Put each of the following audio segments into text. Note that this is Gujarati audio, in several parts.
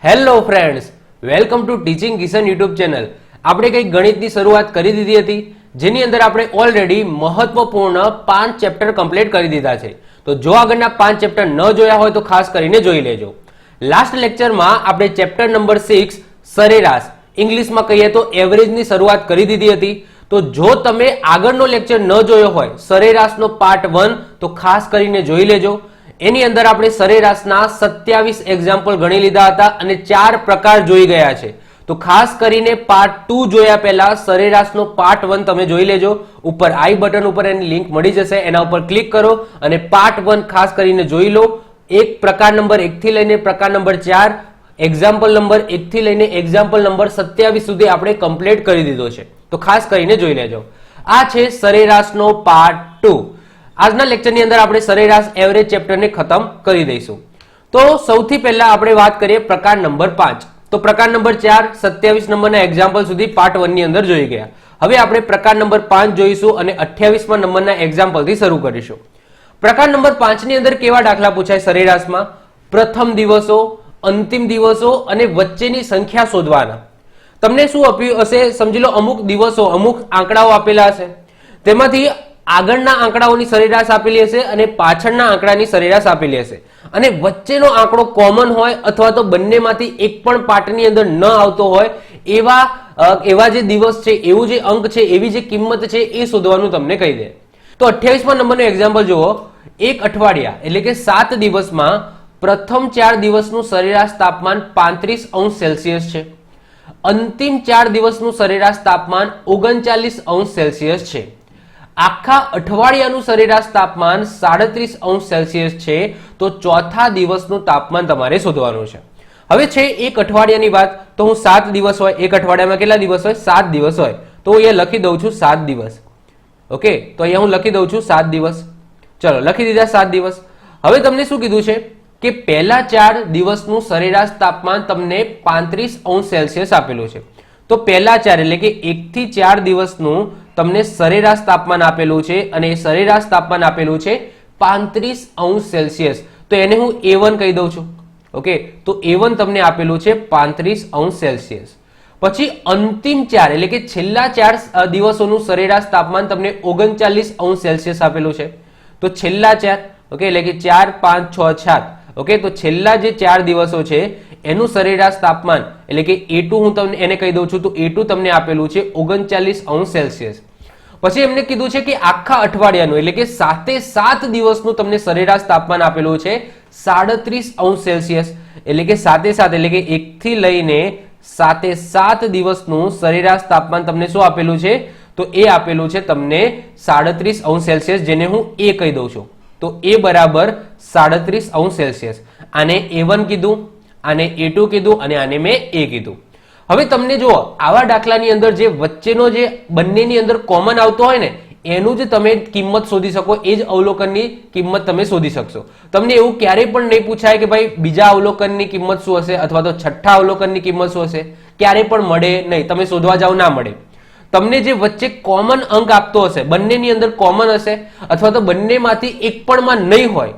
Hello friends, welcome to teaching Kishan YouTube channel. આપણે કંઈક ગણિતની શરૂઆત કરી દીધી હતી, જેની અંદર આપણે ઓલરેડી મહત્વપૂર્ણ 5 ચેપ્ટર કમ્પ્લીટ કરી દીધા છે। તો જો આગળના 5 ચેપ્ટર ન જોયા હોય તો ખાસ કરીને જોઈ લેજો। લાસ્ટ લેક્ચરમાં આપણે ચેપ્ટર નંબર 6 સરેરાશ, ઇંગ્લિશમાં કહીએ તો એવરેજની શરૂઆત કરી દીધી હતી। તો જો તમે આગળનો લેક્ચર ન જોયો હોય, સરેરાશનો પાર્ટ 1, તો ખાસ કરીને જોઈ લેજો। એની અંદર આપણે સરેરાશના 27 એક્ઝામ્પલ ગણી લીધા હતા અને 4 પ્રકાર જોઈ ગયા છે। તો ખાસ કરીને પાર્ટ 2 જોયા પહેલા સરેરાશનો પાર્ટ 1 તમે જોઈ લેજો। ઉપર આઈ બટન ઉપર એની લિંક મળી જશે, એના ઉપર ક્લિક કરો અને પાર્ટ 1 ખાસ કરીને જોઈ લો। એક પ્રકાર નંબર 1 થી લઈને પ્રકાર નંબર 4, એક્ઝામ્પલ નંબર 1 થી લઈને એક્ઝામ્પલ નંબર 27 સુધી આપણે કમ્પ્લીટ કરી દીધો છે। તો ખાસ કરીને જોઈ લેજો। આ છે સરેરાશનો પાર્ટ 2। આજના લેક્ચરની અંદર આપણે સરેરાશ એવરેજ ચેપ્ટરને ખતમ કરી દઈશું। તો સૌથી પહેલા આપણે વાત કરીએ પ્રકાર નંબર 5। તો પ્રકાર નંબર 4 27 નંબરના એક્ઝામ્પલ સુધી પાર્ટ 1 ની અંદર જોઈ ગયા। હવે આપણે પ્રકાર નંબર 5 જોઈશું અને 28મા નંબરના એક્ઝામ્પલથી શરૂ કરીશું। પ્રકાર નંબર 5 ની અંદર કેવા દાખલા પૂછાય સરેરાશમાં? પ્રથમ દિવસો, અંતિમ દિવસો અને વચ્ચેની સંખ્યા શોધવાના। તમને શું આપ્યું હશે? સમજી લો અમુક દિવસો, અમુક આંકડાઓ આપેલા હશે, તેમાંથી આગળના આંકડાઓની સરેરાશ આપેલી હશે અને પાછળના આંકડાની સરેરાશ આપેલી હશે, અને વચ્ચેનો આંકડો કોમન હોય અથવા તો બંનેમાંથી એક પણ પાર્ટની અંદર ન આવતો હોય એવા જે દિવસ છે, એવું જે અંક છે, એવી જે કિંમત છે એ શોધવાનું તમને કહી દે। તો 28મા નંબરનું એક્ઝામ્પલ જુઓ। એક અઠવાડિયા એટલે કે 7 દિવસમાં પ્રથમ 4 દિવસનું સરેરાશ તાપમાન 35°C છે, અંતિમ 4 દિવસનું સરેરાશ તાપમાન 39°C છે, આખા અઠવાડિયાનું સરેરાશ તાપમાન 37°C છે। તો ચોથા દિવસનું તાપમાન તમારે શોધવાનું છે। હવે છે એક અઠવાડિયાની વાત, તો હું 7 દિવસ હોય, એક અઠવાડિયામાં કેટલા દિવસ હોય? 7 દિવસ હોય, તો હું અહીંયા લખી દઉં છું 7 દિવસ। ઓકે, તો અહીંયા હું લખી દઉં છું 7 દિવસ। ચલો, લખી દીધા 7 દિવસ। હવે તમને શું કીધું છે કે પહેલા 4 દિવસનું સરેરાશ તાપમાન તમને 35°C આપેલું છે। તો પહેલા 4 એટલે કે 1 થી 4 દિવસનું તમને સરેરાશ તાપમાન આપેલું છે અને એ સરેરાશ તાપમાન આપેલું છે 35°C। તો એને હું A1 કહી દઉં છું। ઓકે, તો A1 તમને આપેલું છે 35°C। પછી અંતિમ 4 એટલે કે છેલ્લા 4 દિવસોનું સરેરાશ તાપમાન તમને 39°C આપેલું છે। તો છેલ્લા 4, ઓકે, એટલે કે 4, 5, 6, 7, ઓકે, તો છેલ્લા જે 4 દિવસો છે એનું સરેરાશ તાપમાન એટલે કે A2 હું તમને એને કહી દઉં છું। તો A2 તમને આપેલું છે 39°C। પછી એમને કીધું છે કે આખા અઠવાડિયાનું એટલે કે 7 દિવસનું તમને સરેરાશ તાપમાન આપેલું છે 37°C। એટલે કે 7 એટલે કે 1 થી લઈને 7 દિવસનું સરેરાશ તાપમાન તમને શું આપેલું છે? તો એ આપેલું છે તમને 37°C, જેને હું A કહી દઉં છું। તો A બરાબર 37°C। આને A1 કીધું, આને A2 કીધું અને આને મેં A કીધું। હવે તમને જુઓ, આવા દાખલાની અંદર જે વચ્ચેનો જે બંનેની અંદર કોમન આવતો હોય ને, એનું જ તમે કિંમત શોધી શકો, એ જ અવલોકનની કિંમત તમે શોધી શકશો। તમને એવું ક્યારેય પણ નહીં પૂછાય કે ભાઈ બીજા અવલોકનની કિંમત શું હશે અથવા તો છઠ્ઠા અવલોકનની કિંમત શું હશે, ક્યારેય પણ મળે નહીં। તમે શોધવા જાઓ ના મળે। તમને જે વચ્ચે કોમન અંક આપતો હશે, બંનેની અંદર કોમન હશે અથવા તો બંનેમાંથી એક પણ માં નહીં હોય,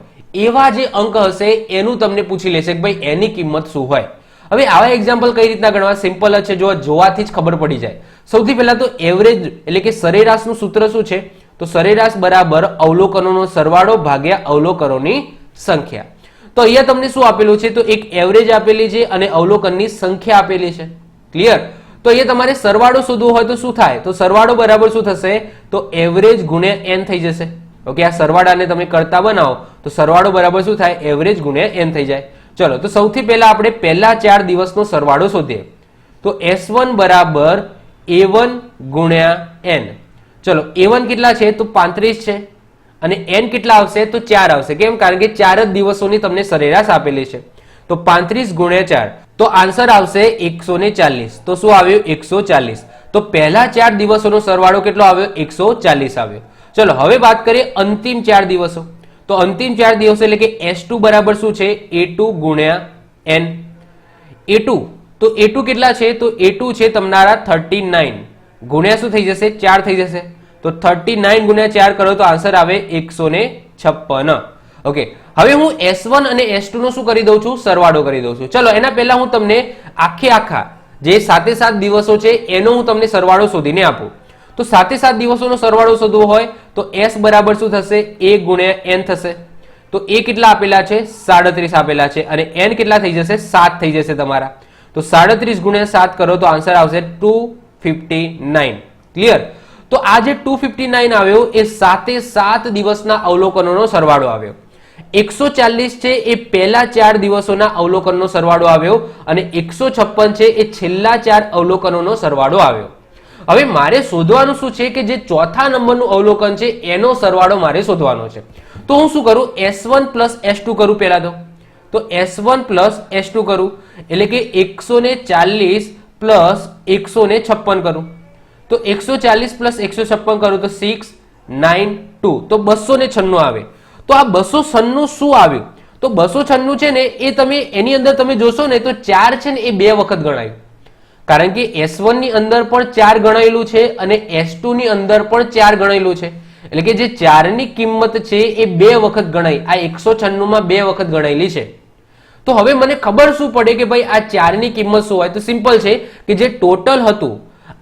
એવા જે અંક હશે એનું તમને પૂછી લેશે કે ભાઈ એની કિંમત શું હોય। હવે આવા એક્ઝામ્પલ કઈ રીતના ગણવા? સિમ્પલ જ છે, જોવાથી જ ખબર પડી જાય। સૌથી પહેલા તો એવરેજ એટલે કે સરેરાશનું સૂત્ર શું છે? તો સરેરાશ બરાબર અવલોકનોનો સરવાળો ભાગ્યા અવલોકનોની સંખ્યા। તો અહીંયા તમને શું આપેલું છે? તો એક એવરેજ આપેલી છે અને અવલોકનની સંખ્યા આપેલી છે। ક્લિયર? તો અહીંયા તમારે સરવાળો શોધવો હોય તો શું થાય? તો સરવાળો બરાબર શું થશે? તો એવરેજ ગુણ્યા n થઈ જશે। ઓકે, આ સરવાળાને તમે કરતા બનાવો તો સરવાળો બરાબર શું થાય? એવરેજ ગુણ્યા n થઈ જાય। ચલો, તો સૌથી પહેલા આપણે પહેલા 4 દિવસનો સરવાળો શોધીએ। તો S1 બરાબર A1 ગુણ્યા n। ચલો, A1 કેટલા છે? તો 35 છે અને n કેટલા આવશે? તો 4 આવશે। કેમ? કારણ કે 4 જ દિવસોની તમને સરેરાશ આપેલી છે। તો 35 ગુણ્યા 4, તો આન્સર આવશે 140। તો શું આવ્યું? 140। તો પહેલા 4 દિવસોનો સરવાળો કેટલો આવ્યો? 140 આવ્યો। ચલો, હવે વાત કરીએ અંતિમ 4 દિવસો। તો અંતિમ 4 દિવસો એટલે કે S2 બરાબર શું છે? A2 ગુણ્યા n। A2, તો A2 કેટલા છે? તો A2 છે તમારા 39 ગુણ્યા શું થઈ જશે? 4 થઈ જશે। તો 39 ગુણ્યા 4 કરો તો આન્સર આવે 156। ઓકે, હવે હું S1 અને S2 નો શું કરી દઉં છું? સરવાળો કરી દઉં છું. ચલો એના પહેલા હું તમને આખા જે 7 દિવસો છે એનો હું તમને સરવાળો શોધીને આપું. તો 7 દિવસોનો સરવાળો શોધવો હોય તો S બરાબર શું થશે? A ગુણ્યા n થશે. તો A કેટલા આપેલા છે? 37 આપેલા છે અને n કેટલા થઈ જશે? 7 થઈ જશે તમારા. તો 37 ગુણ્યા 7 કરો તો આન્સર આવશે 259. ક્લિયર? તો આ જે 259 આવ્યો એ 7 દિવસના અવલોકનોનો સરવાળો આવ્યો. 140 છે એ પહેલા 4 દિવસોના અવલોકનનો સરવાળો આવ્યો અને 156 છે એ છેલ્લા 4 અવલોકનોનો સરવાળો આવ્યો. હવે મારે શોધવાનું શું છે કે જે ચોથા નંબરનું અવલોકન છે એનો સરવાળો મારે શોધવાનો છે. તો હું શું કરું? S1 પ્લસ S2 કરું પહેલા તો S1 પ્લસ S2 કરું એટલે કે 140 પ્લસ 156 કરું. તો 140 પ્લસ 156 કરું તો 692 તો 296 આવે. તો આ 296 શું આવ્યું? તો 296 છે ને એ તમે એની અંદર તમે જોશો ને તો 4 છે ને એ 2 વખત ગણાયું, કારણ કે S1 ની અંદર પણ 4 ગણાયેલું છે અને S2 ની અંદર પણ 4 ગણાયેલું છે. એટલે કે જે 4 ની કિંમત છે એ 2 વખત ગણાય. આ 196 માં 2 વખત ગણાયેલી છે. તો હવે મને ખબર શું પડે કે ભાઈ આ 4 ની કિંમત શું હોય? તો સિમ્પલ છે કે જે ટોટલ હતું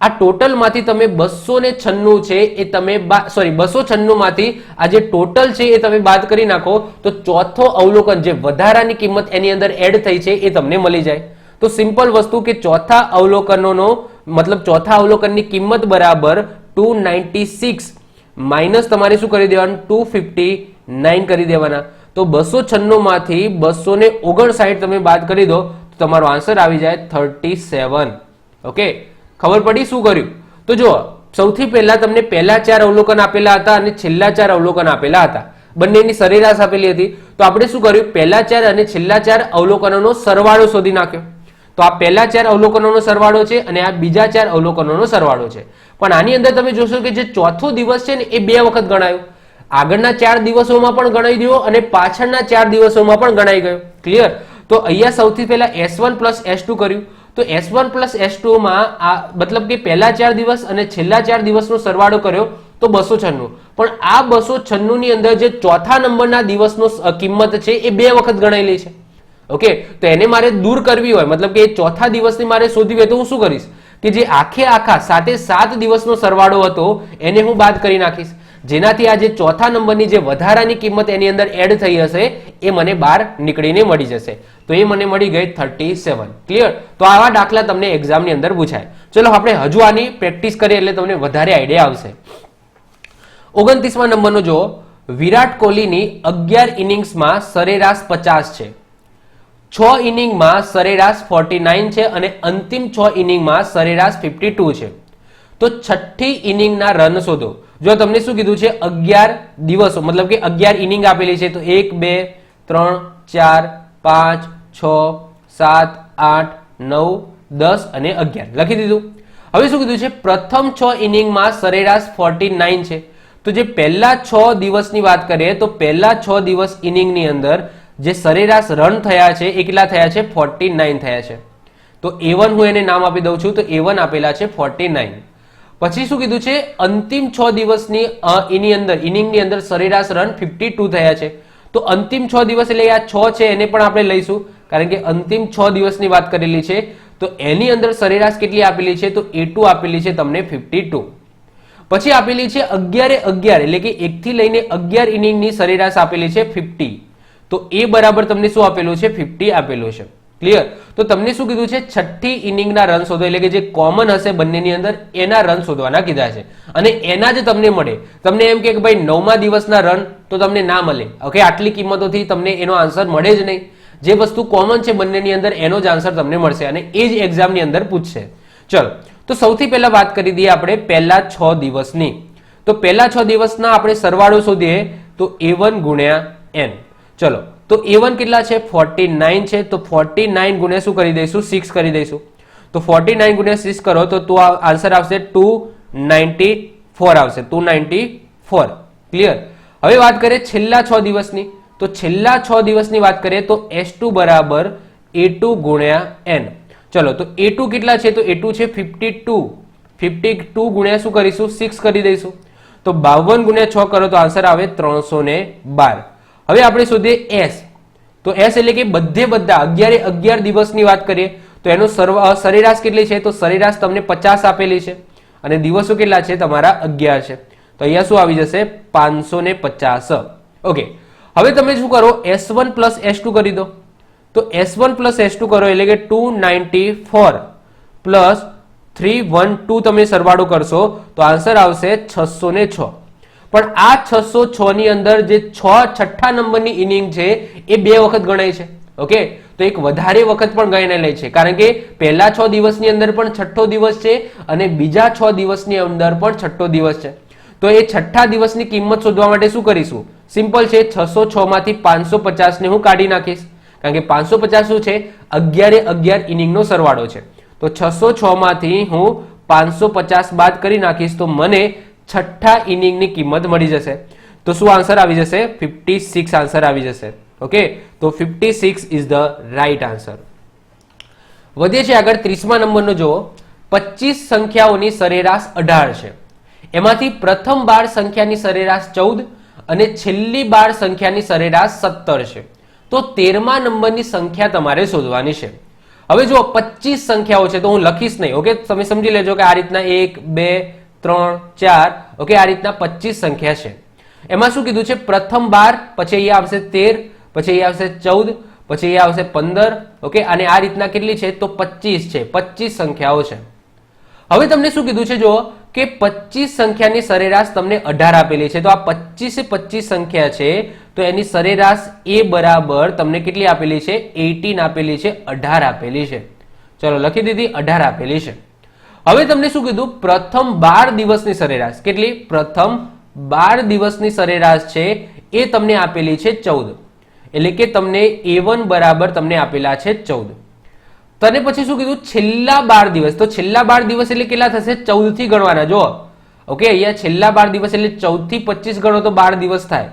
આ ટોટલ માંથી તમે 296 છે એ તમે 296 માંથી આ જે ટોટલ છે એ તમે બાદ કરી નાખો તો ચોથો અવલોકન જે વધારાની કિંમત એની અંદર એડ થઈ છે એ તમને મળી જાય. તો સિમ્પલ વસ્તુ કે ચોથા અવલોકનોનો મતલબ ચોથા અવલોકનની કિંમત બરાબર 296 માઇનસ તમારે શું કરી દેવાનું? 259 કરી દેવાના. તો 296 માંથી 259 તમે બાદ કરી દો તો તમારો આન્સર આવી જાય 37. ઓકે, ખબર પડી શું કર્યું? તો જો સૌથી પહેલા તમને પહેલા 4 અવલોકન આપેલા હતા અને છેલ્લા 4 અવલોકન આપેલા હતા, બંનેની સરેરાશ આપેલી હતી. તો આપણે શું કર્યું? પહેલા 4 અને છેલ્લા 4 અવલોકનોનો સરવાળો શોધી નાખ્યો. તો આ પહેલા 4 અવલોકનોનો સરવાળો છે અને આ બીજા 4 અવલોકનોનો સરવાળો છે. પણ આની અંદર તમે જોશો કે જે ચોથો દિવસ છે ને એ 2 વખત ગણાયો. આગળના 4 દિવસોમાં પણ ગણાઈ ગયો અને પાછળના 4 દિવસોમાં પણ ગણાઈ ગયો. ક્લિયર? તો અહીંયા સૌથી પહેલા S1 પ્લસ S2 કર્યું. તો S1 પ્લસ S2 માં આ મતલબ કે પહેલા 4 દિવસ અને છેલ્લા 4 દિવસનો સરવાળો કર્યો તો 296. પણ આ 296 ની અંદર જે ચોથા નંબરના દિવસનો કિંમત છે એ 2 વખત ગણાયેલી છે. ઓકે, તો એને મારે દૂર કરવી હોય, મતલબ કે ચોથા દિવસની મારે શોધવી હોય તો હું શું કરીશ કે જે આખા 7 દિવસનો સરવાળો હતો એને હું બાદ કરી નાખીશ, જેનાથી આ જે ચોથા નંબરની જે વધારાની કિંમત એની અંદર એડ થઈ હશે એ મને બહાર નીકળીને મળી જશે. તો એ મને મળી ગઈ 37. ક્લિયર? તો આવા દાખલા તમને એક્ઝામની અંદર પૂછાય. ચલો આપણે હજુ આની પ્રેક્ટિસ કરીએ એટલે તમને વધારે આઈડિયા આવશે. 29મા નંબરનો જો વિરાટ કોહલીની 11 ઇનિંગ્સમાં સરેરાશ 50 છે, 6 ઇનિંગમાં સરેરાશ 49 છે અને અંતિમ 6 ઇનિંગમાં સરેરાશ 52 છે. તો છઠ્ઠી ઇનિંગના રન શોધો. જો તમને શું કીધું છે? 11 દિવસો મતલબ કે 11 ઇનિંગ આપેલી છે. તો 1 2 3 4 5 6 7 8 9 10 અને 11 લખી દીધું. હવે શું કીધું છે? પ્રથમ 6 ઇનિંગમાં સરેરાશ 49 છે. તો જે પહેલા 6 દિવસની વાત કરીએ તો પહેલા 6 દિવસ ઇનિંગની અંદર જે સરેરાશ રન થયા છે એ કેટલા થયા છે? 49 થયા છે. તો A1 હું એને નામ આપી દઉં છું. તો A1 આપેલા છે 49. પછી શું કીધું છે? અંતિમ 6 દિવસની ઇનિંગની અંદર સરેરાશ રન 52 થયા છે. તો અંતિમ 6 દિવસ એટલે આ 6 છે એને પણ આપણે લઈશું, કારણ કે અંતિમ 6 દિવસની વાત કરેલી છે. તો એની અંદર સરેરાશ કેટલી આપેલી છે? તો A2 આપેલી છે તમને 52. પછી આપેલી છે 11 એટલે કે 1 થી લઈને 11 ઇનિંગની સરેરાશ આપેલી છે 50. તો એ બરાબર તમને શું આપેલું છે? 50 આપેલું છે. ક્લિયર? તો તમને શું કીધું છે? છઠ્ઠી ઇનિંગના રન શોધો, એટલે કે જે કોમન હશે બંનેની અંદર એના રન શોધવાના કીધા છે અને એના જ તમને મળે. તમને એમ કે ભાઈ 9મા દિવસના રન તો તમને ના મળે. ઓકે, આટલી કિંમતોથી તમને એનો આન્સર મળે જ નહીં. જે વસ્તુ કોમન છે બંનેની અંદર એનો જ આન્સર તમને મળશે અને એ જ એક્ઝામની અંદર પૂછશે. ચલો, તો સૌથી પહેલા વાત કરી દઈએ આપણે પહેલા 6 દિવસની. તો પહેલા 6 દિવસના આપણે સરવાળો શોધીએ તો A1 ગુણ્યા n. ચલો, તો A1 કેટલા છે? 49 છે. તો 49 ગુણ્યા શું કરી દઈશું? 6 કરી દઈશું. તો 49 ગુણ્યા 6 કરો તો આન્સર આવશે 294 આવશે. 294. ક્લિયર? હવે વાત કરીએ છેલ્લા 6 દિવસની. તો છેલ્લા 6 દિવસની વાત કરીએ તો S2 બરાબર A2 ગુણ્યા n. ચલો, તો A2 કેટલા છે? તો A2 છે 52. 52 ગુણ્યા શું કરીશું? 6 કરી દઈશું. તો 52 ગુણ્યા 6 કરો તો આન્સર આવે 312. હવે આપણે શોધીએ એસ. તો એસ એટલે કે બધે બધા 11 દિવસની વાત કરીએ તો એનો સરેરાશ કેટલી છે? તો સરેરાશ તમને 50 આપેલી છે અને દિવસો કેટલા છે? તમારા 11 છે. તો અહીંયા શું આવી જશે? 550. ઓકે, હવે તમે શું કરો? S1 પ્લસ S2 કરી દો. તો S1 પ્લસ S2 કરો એટલે કે 294 પ્લસ 312 તમે સરવાળો કરશો તો આન્સર આવશે 606. પણ આ 606 ની અંદર જે છઠ્ઠા નંબરની ઇનિંગ છે એ 2 વખત ગણાય છે. ઓકે, તો એક વધારે વખત પણ ગણાય છે કારણ કે પહેલા 6 દિવસની અંદર પણ છઠ્ઠો દિવસ છે અને બીજા 6 દિવસની અંદર પણ છઠ્ઠો દિવસ છે. તો એ છઠ્ઠા દિવસની કિંમત શોધવા માટે શું કરીશું? સિમ્પલ છે, 606 માંથી 550 ને હું કાઢી નાખીશ કારણ કે 550 શું છે? 11 ઇનિંગનો સરવાળો છે. તો 606 માંથી હું 550 બાદ કરી નાખીશ તો મને છઠ્ઠા ઇનિંગની કિંમત મળી જશે. તો શું આન્સર આવી જશે? 56 આન્સર આવી જશે. ઓકે, તો 56 ઇઝ ધ રાઈટ આન્સર. વધીએ છીએ આગળ. 30મા નંબરનો જુઓ. 25 સંખ્યાઓની સરેરાશ 18 છે. એમાંથી પ્રથમ 12 સંખ્યાની સરેરાશ 14 અને છેલ્લી 12 સંખ્યાની સરેરાશ 17 છે. તો 13મા નંબરની સંખ્યા તમારે શોધવાની છે. હવે જો 25 સંખ્યાઓ છે તો હું લખીશ નહીં. ઓકે, તમે સમજી લેજો કે આ રીતના 1 2 3 4 ઓકે, આ રીતના 25 સંખ્યા છે. એમાં શું કીધું છે? પ્રથમ 12, પછી અહીંયા આવશે 13, પછી અહીંયા આવશે 14, પછી અહીંયા આવશે 15. ઓકે, અને આ રીતના કેટલી છે? તો 25 છે. 25 સંખ્યાઓ છે. હવે તમને શું કીધું છે? જો કે 25 સંખ્યાની સરેરાશ તમને 18 આપેલી છે. તો આ 25 સંખ્યા છે તો એની સરેરાશ એ બરાબર તમને કેટલી આપેલી છે? 18 આપેલી છે, 18 આપેલી છે. ચલો લખી દીધી, 18 આપેલી છે. હવે તમને શું કીધું? પ્રથમ 12 દિવસની સરેરાશ કેટલી? પ્રથમ 12 દિવસની સરેરાશ છે એ તમને આપેલી છે 14. એટલે કે તમને A1 બરાબર તમને આપેલા છે 14. તને પછી શું કીધું? છેલ્લા 12 દિવસ. તો છેલ્લા 12 દિવસ એટલે કેટલા થશે? 14 થી ગણવાના. જો ઓકે, અહીંયા છેલ્લા 12 દિવસ એટલે 14 થી 25 ગણો તો 12 દિવસ થાય.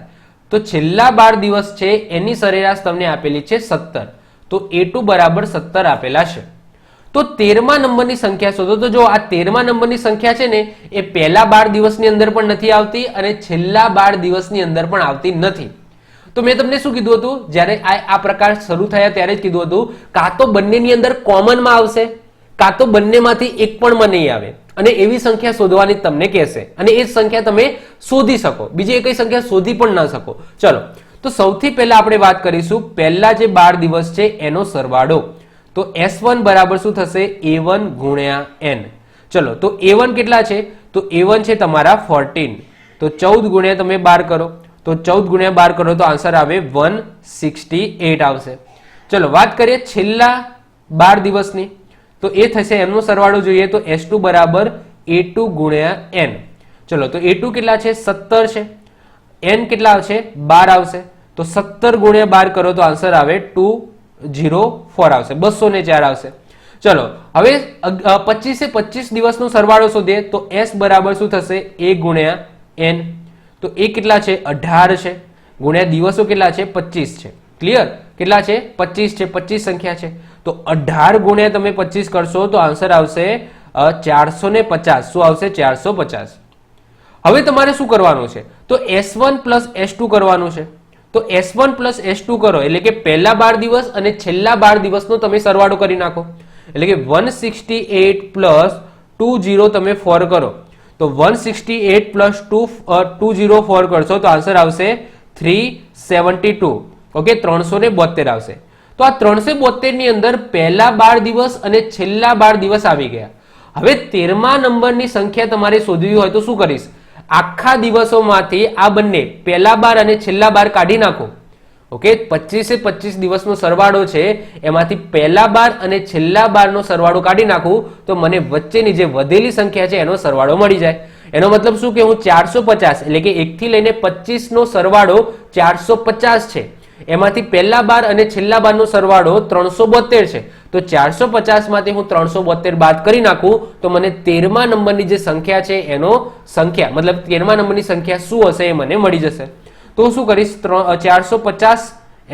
તો છેલ્લા 12 દિવસ છે એની સરેરાશ તમને આપેલી છે 17. તો A2 બરાબર 17 આપેલા છે. તો 13મા નંબરની સંખ્યા શોધો. તો જો આ 13મા નંબરની સંખ્યા છે ને એ પહેલા 12 દિવસની અંદર પણ નથી આવતી અને છેલ્લા 12 દિવસની અંદર પણ આવતી નથી. તો મેં તમને શું કીધું હતું? જ્યારે આ પ્રકાર શરૂ થયા ત્યારે જ કીધું હતું કાં તો બંનેની અંદર કોમનમાં આવશે કાં તો બંનેમાંથી એક પણ નહીં આવે અને એવી સંખ્યા શોધવાની તમને કહેશે અને એ સંખ્યા તમે શોધી શકો. બીજી એક સંખ્યા શોધી પણ ના શકો. ચલો, તો સૌથી પહેલા આપણે વાત કરીશું પહેલા જે 12 દિવસ છે એનો સરવાળો. તો S1 બરાબર શું થશે? A1 ગુણ્યા N. ચલો, તો A1 કેટલા છે? તો A1 છે તમારા 14. તો 14 ગુણ્યા તમે 12 કરો. તો 14 ગુણ્યા 12 કરો તો આન્સર આવે 168 આવશે. ચલો વાત કરીએ છેલ્લા 12 દિવસની. તો એ થશે એમનો સરવાળો જોઈએ તો S2 બરાબર A2 ગુણ્યા N. ચલો, તો A2 કેટલા છે? 17 છે. N કેટલા આવશે? 12 આવશે. તો 17 ગુણ્યા 12 કરો તો આન્સર આવે 204 આવશે, 204 આવશે. ચલો હવે 25 દિવસનો સરવાળો શોધીએ તો S બરાબર શું થશે? A ગુણ્યા N. તો એ કેટલા છે? 18 છે. ગુણ્યા દિવસો કેટલા છે? 25 છે. ક્લિયર? કેટલા છે? 25 છે. 25 સંખ્યા છે. તો 18 ગુણ્યા તમે 25 કરશો તો આન્સર આવશે 450. શું આવશે? 450. હવે તમારે શું કરવાનું છે? તો S1 પ્લસ S2 કરવાનું છે. તો S1 પ્લસ S2 કરો એટલે કે પહેલા 12 દિવસ અને છેલ્લા 12 દિવસનો તમે સરવાળો કરી નાખો. એટલે કે 168 પ્લસ 20 તમે 4 કરો. તો 168 પ્લસ 204 કરશો તો આન્સર આવશે 372. ઓકે, 372 આવશે. તો આ 372 ની અંદર પહેલા 12 દિવસ અને છેલ્લા 12 દિવસ આવી ગયા. હવે 13મા નંબરની સંખ્યા તમારે શોધવી હોય તો શું કરીશ? આખા દિવસોમાંથી આ બંને પહેલા 12 અને છેલ્લા 12 કાઢી નાખો. ઓકે, 25 દિવસનો સરવાળો છે એમાંથી પહેલા 12 અને છેલ્લા 12 નો સરવાળો કાઢી નાખું તો મને વચ્ચેની જે વધેલી સંખ્યા છે એનો સરવાળો મળી જાય. એનો મતલબ શું કે હું 450 એટલે કે 1 થી લઈને 25 નો સરવાળો 450 છે. એમાંથી પહેલા 12 અને છેલ્લા 12 નો સરવાળો 372 છે. તો 450 માંથી હું 372 બાદ કરી નાખું તો મને 13મા નંબરની જે સંખ્યા છે એનો સંખ્યા મતલબ 13મા નંબરની સંખ્યા શું હશે એ મને મળી જશે. તો હું શું કરીશ? 450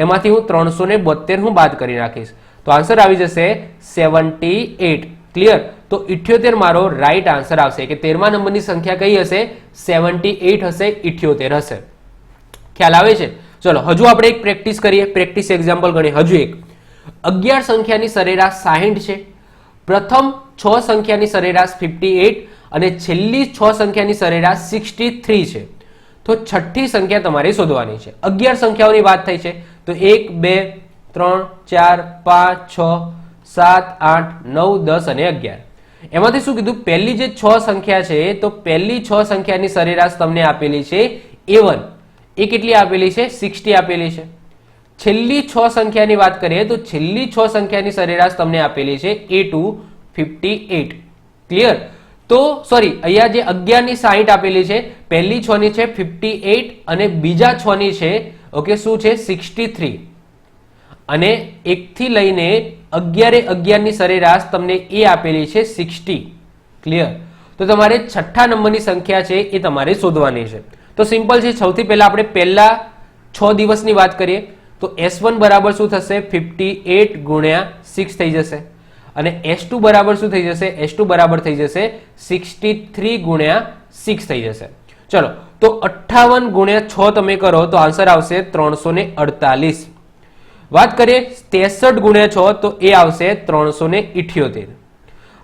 એમાંથી હું 372 હું બાદ કરી નાખીશ તો આન્સર આવી જશે 78. ક્લિયર? તો 78 મારો રાઈટ આન્સર આવશે કે 13મા નંબરની સંખ્યા કઈ હશે? 78 હશે, 78 હશે. ખ્યાલ આવે છે? ચલો હજુ આપણે એક પ્રેક્ટિસ કરીએ, પ્રેક્ટિસ એક્ઝામ્પલ ગણીએ. હજુ એક 11 સંખ્યાની સરેરાશ 60 છે, પ્રથમ 6 સંખ્યાની સરેરાશ 58 અને છેલ્લી 6 સંખ્યાની સરેરાશ 63 છે. તો છઠ્ઠી સંખ્યા તમારે શોધવાની છે. 11 સંખ્યાઓની વાત થઈ છે તો 1 2 3 4 5 6 7 8 9 10 અને 11. એમાંથી શું કીધું, પહેલી જે 6 સંખ્યા છે તો પહેલી 6 સંખ્યાની સરેરાશ તમને આપેલી છે A1, એ કેટલી આપેલી છે 60 આપેલી છે. છેલ્લી 6 સંખ્યાની વાત કરીએ તો છેલ્લી 6 સંખ્યાની સરેરાશ તમને આપેલી છે A2 58. ક્લિયર? તો સોરી, અહીંયા જે 11 ની 60 આપેલી છે, પહેલી 6 ની છે 58 અને બીજા 6 ની છે ઓકે શું છે 63 અને 1 થી લઈને 11 ની સરેરાશ તમને એ આપેલી છે 60. ક્લિયર? તો તમારે છઠ્ઠા નંબરની સંખ્યા છે એ તમારે શોધવાની છે. તો સિમ્પલ છે. સૌથી પહેલા આપણે પહેલા 6 દિવસની વાત કરીએ તો S1 બરાબર શું થશે 58 ગુણ્યા 6 થઈ જશે અને S2 બરાબર શું થઈ જશે, S2 બરાબર થઈ જશે 63 ગુણ્યા 6 થઈ જશે. ચલો તો 58 ગુણ્યા 6 તમે કરો તો આન્સર આવશે 348. વાત કરીએ 63 ગુણ્યા 6 તો એ આવશે 378.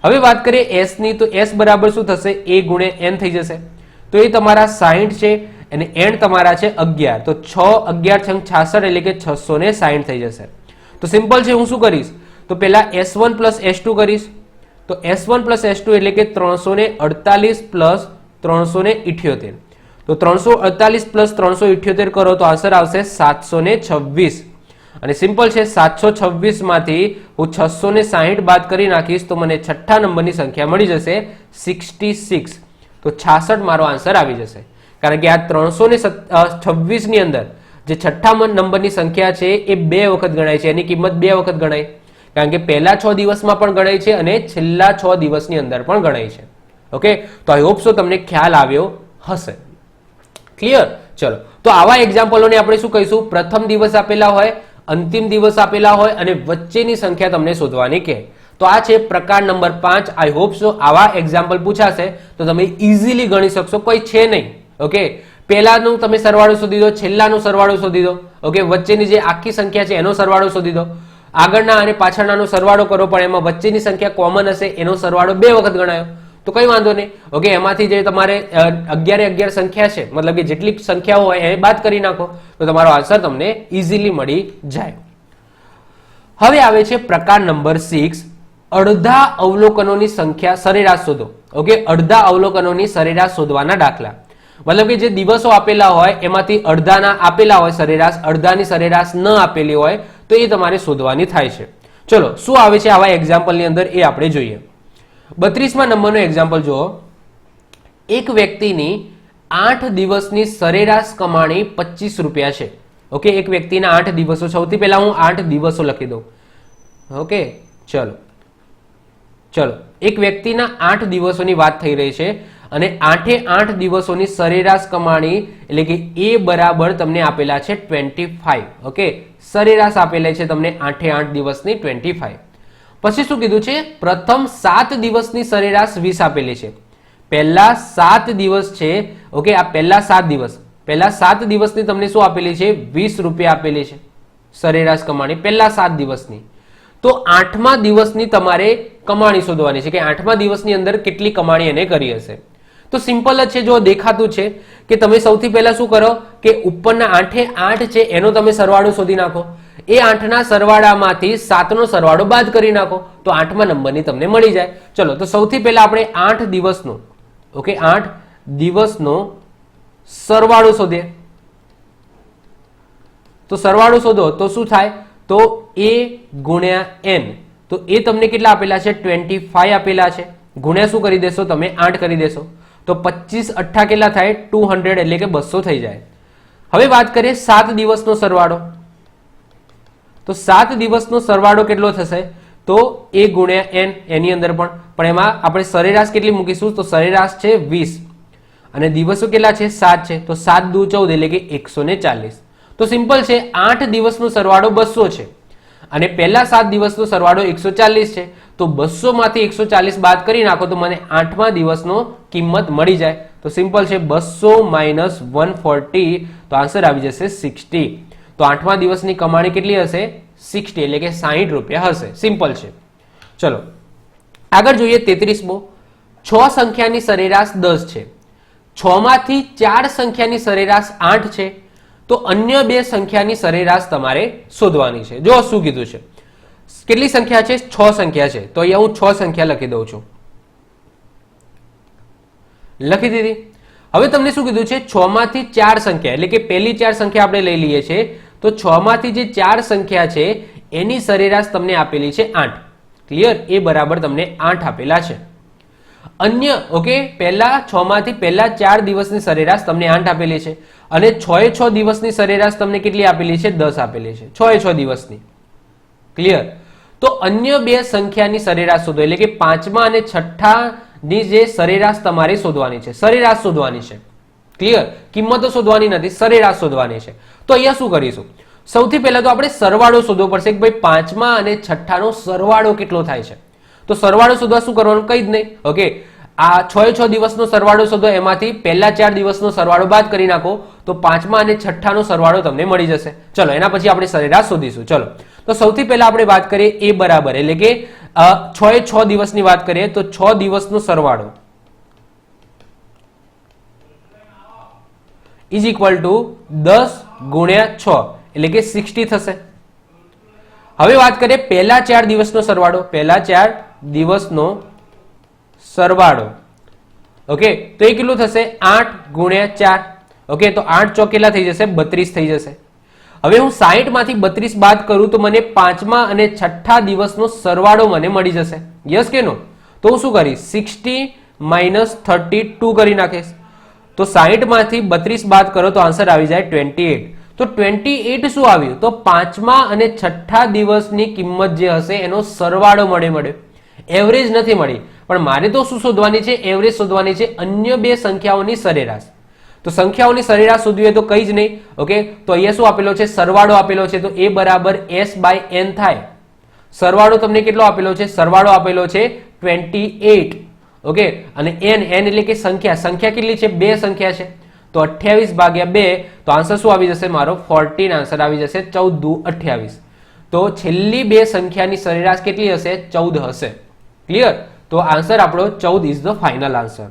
હવે વાત કરીએ S ની તો S બરાબર શું થશે A ગુણ્યા N થઈ જશે. તો એ તમારા 60 છે અને N તમારા છે 11. તો 6 11 66 એટલે કે 660 થઈ જશે. તો સિમ્પલ છે. હું શું કરીશ તો પહેલા S1 પ્લસ S2 કરીશ. તો S1 પ્લસ S2 એટલે કે 348 પ્લસ 378. તો 348 પ્લસ 378 કરો તો આન્સર આવશે 726. અને સિમ્પલ છે 726 માંથી હું 660 બાદ કરી નાખીશ તો મને છઠ્ઠા નંબરની સંખ્યા મળી જશે 66. તો 66 મારો આન્સર આવી જશે. કારણ કે આ 326 ની અંદર જે છઠ્ઠા નંબરની સંખ્યા છે એ 2 વખત ગણાય છે, એની કિંમત 2 વખત ગણાય. કારણ કે પહેલા 6 દિવસમાં પણ ગણાય છે અને છેલ્લા 6 દિવસની અંદર પણ ગણાય છે. ઓકે, તો આઈ હોપ સો તમને ખ્યાલ આવ્યો હશે. ક્લિયર? ચલો તો આવા એક્ઝામ્પલોને આપણે શું કહીશું, પ્રથમ દિવસ આપેલા હોય, અંતિમ દિવસ આપેલા હોય અને વચ્ચેની સંખ્યા તમને શોધવાની કહે. તો આ છે પ્રકાર નંબર 5. આઈ હોપ સો આવા એક્ઝામ્પલ પૂછાશે તો તમે ઇઝીલી ગણી શકશો, કોઈ છે નહીં. ઓકે, પહેલાનું તમે સરવાળો શોધી દો, છેલ્લાનું સરવાળો શોધી દો, ઓકે, વચ્ચેની જે આખી સંખ્યા છે એનો સરવાળો શોધી દો, આગળના અને પાછળનાનો સરવાળો કરો પણ એમાં વચ્ચેની સંખ્યા કોમન હશે એનો સરવાળો 2 વખત ગણાયો તો કઈ વાંધો નહીં. ઓકે, એમાંથી જે તમારે 11 સંખ્યા છે મતલબ કે જેટલી સંખ્યાઓ હોય એ બાદ કરી નાખો તો તમારો આન્સર તમને ઇઝીલી મળી જાય. હવે આવે છે પ્રકાર નંબર 6. અડધા અવલોકનોની સંખ્યા સરેરાશ શોધો. ઓકે, અડધા અવલોકનોની સરેરાશ શોધવાના દાખલા. મતલબ કે જે દિવસો આપેલા હોય એમાંથી અડધાના આપેલા હોય સરેરાશ, અડધાની સરેરાશ ન આપેલી હોય તો એ તમારે શોધવાની થાય છે. ચલો શું આવે છે આવા એક્ઝામ્પલની અંદર એ આપણે જોઈએ. 32મા નંબરનો એક્ઝામ્પલ જુઓ. એક વ્યક્તિની 8 દિવસની સરેરાશ કમાણી 25 રૂપિયા છે. ઓકે, એક વ્યક્તિના 8 દિવસો, સૌથી પહેલા હું 8 દિવસો લખી દઉં. ઓકે, ચલો એક વ્યક્તિના 8 દિવસોની વાત થઈ રહી છે અને 8 દિવસોની સરેરાશ કમાણી એટલે કે એ બરાબર તમને આપેલા છે 25. ઓકે, સરેરાશ આપેલા છે તમને 8 દિવસની 25. પછી શું કીધું છે, પ્રથમ 7 દિવસની સરેરાશ 20 આપેલી છે. પહેલા 7 દિવસ છે. ઓકે, આ પહેલા 7 દિવસ, પહેલા 7 દિવસની તમને શું આપેલી છે 20 રૂપિયા આપેલી છે સરેરાશ કમાણી પહેલા 7 દિવસની. તો 8મા દિવસની તમારે કમાણી શોધવાની છે કે 8મા દિવસની અંદર કેટલી કમાણી એને કરી હશે. તો સિમ્પલ જ છે, જો દેખાતું છે કે તમે સૌથી પહેલા શું કરો કે ઉપરના 8 છે એનો તમે સરવાળો શોધી નાખો. એ 8ના સરવાળામાંથી 7નો સરવાળો બાદ કરી નાખો તો 8મા નંબરની તમને મળી જાય. ચલો તો સૌથી પહેલા આપણે 8 દિવસનો, ઓકે, 8 દિવસનો સરવાળો શોધીએ. તો સરવાળો શોધો તો શું થાય, તો A ગુણ્યા N, તો એ તમને કેટલા આપેલા છે 25 આપેલા છે, ગુણ્યા શું કરી દેશો તમે 8 કરી દેશો તો 25 8 કેટલા થાય 200 એટલે કે 200 થઈ જાય. હવે વાત કરીએ 7 દિવસનો સરવાળો. તો 7 દિવસનો સરવાળો કેટલો થશે તો A ગુણ્યા N, એની અંદર પણ એમાં આપણે સરેરાશ કેટલી મૂકીશું તો સરેરાશ છે 20 અને દિવસો કેટલા છે 7 છે તો 7 દુ 14 એટલે કે 140. તો સિમ્પલ છે 8 દિવસનો સરવાળો 200 છે અને પહેલા 7 દિવસનો સરવાળો 140 છે તો 200 માંથી 140 બાદ કરી નાખો તો મને 8મા દિવસનો કિંમત મળી જાય. તો સિમ્પલ છે 200 - 140 તો આન્સર આવી જશે 60. તો 8મા દિવસની કમાણી કેટલી હશે? 60 એટલે કે 60 રૂપિયા હશે. સિમ્પલ છે. ચલો આગળ જોઈએ 33મો. 6 સંખ્યાની સરેરાશ 10 છે. 6 માંથી 4 સંખ્યાની સરેરાશ 8 છે. તો અન્ય 2 સંખ્યાની સરેરાશ તમારે શોધવાની છે. જો શું કીધું છે, કેટલી સંખ્યા છે? 6 સંખ્યા છે. તો અહીંયા હું 6 સંખ્યા લખી દઉં છું. લખી દીધી. હવે તમને શું કીધું છે? 6 માંથી 4 સંખ્યા એટલે કે પહેલી 4 સંખ્યા આપણે લઈ લઈએ છીએ. તો 6 માંથી જે 4 સંખ્યા છે એની સરેરાશ તમને આપેલી છે 8. ક્લિયર? એ બરાબર તમને 8 આપેલા છે. અન્ય ઓકે, પહેલા 6 માંથી પહેલા 4 દિવસની સરેરાશ તમને 8 આપેલી છે અને 6 એ 6 દિવસની સરેરાશ તમને કેટલી આપેલી છે? 10 આપેલી છે. 6 એ 6 દિવસની. ક્લિયર? તો અન્ય 2 સંખ્યાની સરેરાશ શોધો એટલે કે 5મા અને 6ઠાની જે સરેરાશ તમારે શોધવાની છે. સરેરાશ શોધવાની છે. ક્લિયર? કિંમતો શોધવાની નથી, સરેરાશ શોધવાની છે. તો અહીંયા શું કરીશું? સૌથી પહેલા તો આપણે સરવાળો શોધવો પડશે કે ભાઈ 5મા અને 6ઠાનો સરવાળો કેટલો થાય છે. તો સરવાળો શોધવા શું કરવાનું? કંઈ જ નહીં. ઓકે, આ 6 એ 6 દિવસનો સરવાળો શોધો, એમાંથી પહેલા 4 દિવસનો સરવાળો બાદ કરી નાખો તો 5મા અને 6ઠાનો સરવાળો તમને મળી જશે. ચલો એના પછી આપણે સરેરાશ શોધીશું. ચલો તો સૌથી પહેલા આપણે વાત કરીએ એ બરાબર એટલે કે 6 એ 6 દિવસની વાત કરીએ તો 6 દિવસનો સરવાળો ઇઝ ઇક્વલ ટુ 10 ગુણ્યા 6 એટલે કે 60 થશે. હવે વાત કરીએ પહેલા 4 દિવસનો સરવાળો. પહેલા 4 દિવસનો સરવાળો ઓકે, તો એ કેટલું થશે? 8 ગુણ્યા 4. ઓકે, તો 8 ચોક કેટલા થઈ જશે? 32 થઈ જશે. હવે હું 60 માંથી 32 બાદ કરું તો મને 5મા અને 6ઠા દિવસનો સરવાળો મને મળી જશે. યસ કે નો? તો હું શું કરીશ? 60 માઇનસ 32 કરી નાખીશ. તો 60 માંથી 32 બાદ કરો તો આન્સર આવી જાય 28. તો 28 શું આવ્યું? તો 5મા અને 6ઠા દિવસની કિંમત જે હશે એનો સરવાળો મળે. એવરેજ નથી મળી, પણ મારે તો શું શોધવાની છે? એવરેજ શોધવાની છે. અન્ય 2 સંખ્યાઓની સરેરાશ. તો સંખ્યાઓની સરેરાશ શોધવી હોય તો કંઈ જ નહીં. ઓકે, તો અહીંયા શું આપેલો છે? સરવાળો આપેલો છે. તો એ બરાબર s/n થાય. સરવાળો તમને કેટલો આપેલો છે? સરવાળો આપેલો છે 28. ઓકે, અને n એટલે કે સંખ્યા કેટલી છે? 2 સંખ્યા છે. તો 28 ભાગ્યા 2 તો આન્સર શું આવી જશે મારો? 14 આન્સર આવી જશે. 14 દુ 28. તો છેલ્લી 2 સંખ્યાની સરેરાશ કેટલી હશે? 14 હશે. ક્લિયર? તો આન્સર આપણો 14 ઇઝ ધ ફાઇનલ આન્સર.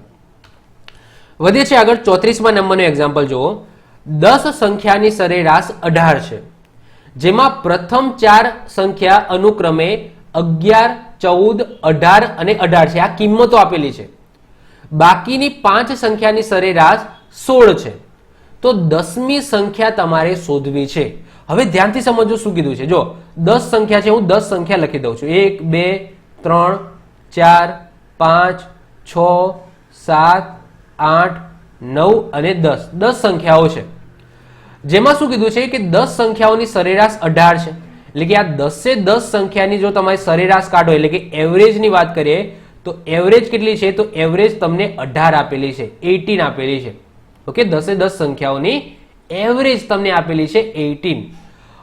વધીએ છે આગળ 34મા નંબરનો એક્ઝામ્પલ જુઓ. 10 સંખ્યાની સરેરાશ 18 છે, જેમાં પ્રથમ 4 સંખ્યા અનુક્રમે 11, 14, 18 અને 18 છે. આ કિંમતો આપેલી છે. બાકીની 5 સંખ્યાની સરેરાશ 16 છે. તો 10મી સંખ્યા તમારે શોધવી છે. હવે ધ્યાનથી સમજો શું કીધું છે. જો 10 સંખ્યા છે, હું 10 સંખ્યા લખી દઉં છું. 1, 2, 3, 4, 5, 6, 7, 8, 9 અને 10. 10 સંખ્યાઓ છે, જેમાં શું કીધું છે કે 10 સંખ્યાઓની સરેરાશ 18 છે. એટલે કે આ 10 સંખ્યાની જો તમારી સરેરાશ કાઢો એટલે કે એવરેજની વાત કરીએ તો એવરેજ કેટલી છે? તો એવરેજ તમને 18 આપેલી છે, 18 આપેલી છે. ઓકે, 10 સંખ્યાઓની એવરેજ તમને આપેલી છે 18.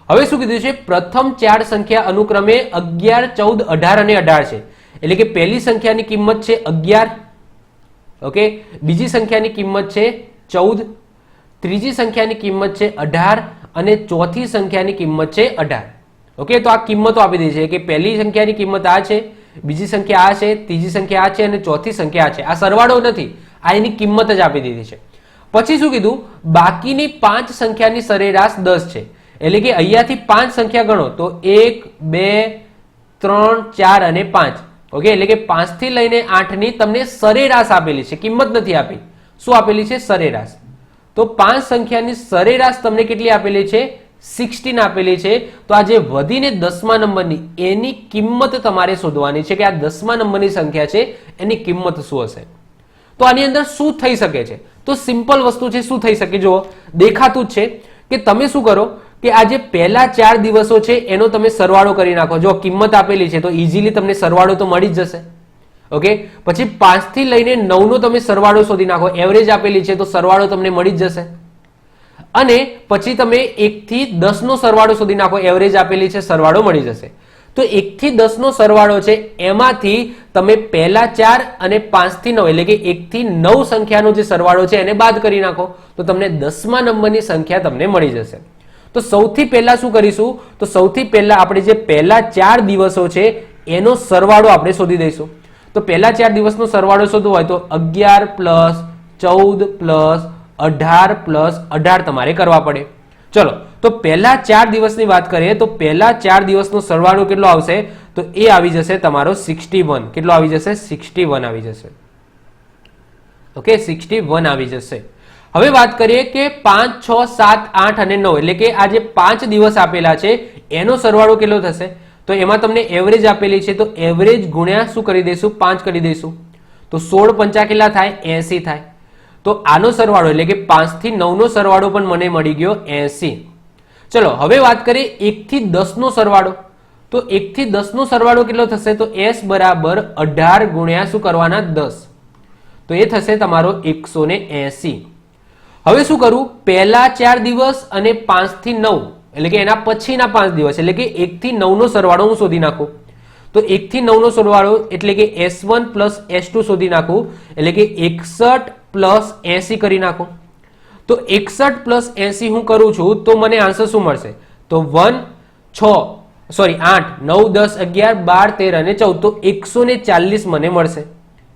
હવે શું કીધું છે? પ્રથમ 4 સંખ્યા અનુક્રમે 11, 14, 18 અને 18 છે. એટલે કે પહેલી સંખ્યાની કિંમત છે 11. ઓકે, બીજી સંખ્યાની કિંમત છે 14, ત્રીજી સંખ્યાની કિંમત છે 18 અને ચોથી સંખ્યાની કિંમત છે 18. ઓકે, તો આ કિંમતો આપી દીધી છે કે પહેલી સંખ્યાની કિંમત આ છે, બીજી સંખ્યા આ છે, ત્રીજી સંખ્યા આ છે અને ચોથી સંખ્યા આ છે. આ સરવાળો નથી, આ એની કિંમત જ આપી દીધી છે. પછી શું કીધું? બાકીની 5 સંખ્યાની સરેરાશ 10 છે. એટલે કે અહીંયાથી 5 સંખ્યા ગણો તો 1, 2, 3, 4 અને 5. ઓકે, એટલે કે 5 થી લઈને 8 ની તમને સરેરાશ આપેલી છે, કિંમત નથી આપી. શું આપેલી છે? સરેરાશ. તો 5 સંખ્યાની સરેરાશ તમને કેટલી આપેલી છે? 16 આપેલી છે. તો આ જે વધીને 10મા નંબરની એની કિંમત તમારે શોધવાની છે કે આ 10મા નંબરની સંખ્યા છે એની કિંમત શું હશે. તો આની અંદર શું થઈ શકે છે? તો સિમ્પલ વસ્તુ છે. શું થઈ શકે? જો દેખાતું જ છે કે તમે શું કરો કે આ જે પહેલા 4 દિવસો છે એનો તમે સરવાળો કરી નાખો. જો કિંમત આપેલી છે તો ઇઝીલી તમને સરવાળો તો મળી જ જશે. ઓકે, પછી 5 થી લઈને 9 નો તમે સરવાળો શોધી નાખો. એવરેજ આપેલી છે તો સરવાળો તમને મળી જ જશે. અને પછી તમે 1 થી 10 નો સરવાળો શોધી નાખો. એવરેજ આપેલી છે, સરવાળો મળી જશે. તો 1 થી 10 નો સરવાળો છે, એમાંથી તમે પહેલા 4 અને 5 થી 9 એટલે કે 1 થી 9 સંખ્યાનો જે સરવાળો છે એને બાદ કરી નાખો તો તમને 10મા નંબરની સંખ્યા તમને મળી જશે. તો સૌથી પહેલા શું કરીશું? તો સૌથી પહેલા આપણે જે પહેલા 4 દિવસો છે એનો સરવાળો આપણે શોધી દઈશું. તો પહેલા 4 દિવસનો સરવાળો શોધવો હોય તો 11 પ્લસ 14 પ્લસ 18 પ્લસ 18 તમારે કરવા પડે. ચલો, તો પહેલા 4 દિવસની વાત કરીએ તો પહેલા 4 દિવસનો સરવાળો કેટલો આવશે? તો એ આવી જશે તમારો 61. કેટલો આવી જશે? 61 આવી જશે. ઓકે, 61 આવી જશે. હવે વાત કરીએ કે 5, 6, 7, 8 અને 9 એટલે કે આ જે 5 દિવસ આપેલા છે એનો સરવાળો કેટલો થશે? તો એમાં તમને એવરેજ આપેલી છે તો એવરેજ ગુણ્યા શું કરી દઈશું? 5 કરી દઈશું. તો 16 પંચા કેટલા થાય? 80 થાય. તો આનો સરવાળો એટલે કે 5 થી 9 નો સરવાળો પણ મને મળી ગયો 80. ચલો, હવે વાત કરીએ 1 થી 10 નો સરવાળો. તો 1 થી 10 નો સરવાળો કેટલો થશે? તો s બરાબર 18 ગુણ્યા શું કરવાના? 10. તો એ થશે તમારો 180. હવે શું કરું? પહેલા 4 દિવસ અને 5 થી 9 એટલે કે એના પછીના 5 દિવસ એટલે કે 1 થી 9 નો સરવાળો હું શોધી નાખું. તો 1 થી 9 નો સરવાળો એટલે કે s1 પ્લસ s2 શોધી નાખું એટલે કે 61 પ્લસ 80 કરી નાખું. તો 61 પ્લસ 80 હું કરું છું તો મને આન્સર શું મળશે? તો 8, 9, 10, 11, 12, 13 અને 14 તો 140 મને મળશે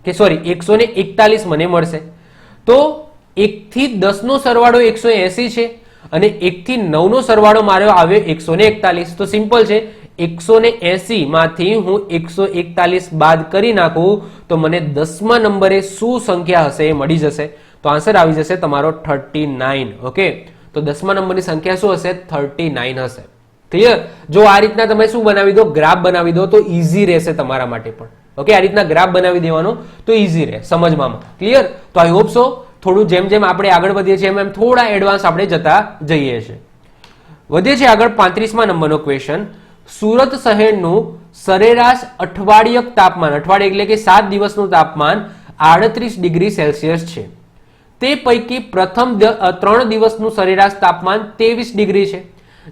કે 141 મને મળશે. તો 1 થી 10 નો સરવાળો 180 છે અને 1 થી 9 નો સરવાળો મારો આવ્યો 141. તો સિમ્પલ છે, 180 માંથી હું 141 બાદ કરી નાખું તો મને 10મા નંબરે શું સંખ્યા હશે એ મળી જશે. તો આન્સર આવી જશે તમારો 39. ઓકે, તો 10મા નંબરની સંખ્યા શું હશે? 39 હશે. ક્લિયર? જો આ રીતના તમે શું બનાવી દો? ગ્રાફ બનાવી દો તો ઈઝી રહેશે તમારા માટે પણ. ઓકે, આ રીતના ગ્રાફ બનાવી દેવાનો તો ઈઝી રહે સમજવામાં. ક્લિયર? તો આઈ હોપ સો થોડું જેમ જેમ આપણે આગળ વધીએ છીએ એમ થોડા એડવાન્સ આપણે જતા જઈએ છીએ. વધીએ છીએ આગળ 35મા નંબરનો ક્વેશ્ચન. સુરત શહેરનું સરેરાશ અઠવાડિયક તાપમાન, અઠવાડિયે એટલે કે 7 દિવસનું તાપમાન 38 ડિગ્રી સેલ્સિયસ છે. તે પૈકી પ્રથમ 3 દિવસનું સરેરાશ તાપમાન 23 ડિગ્રી છે,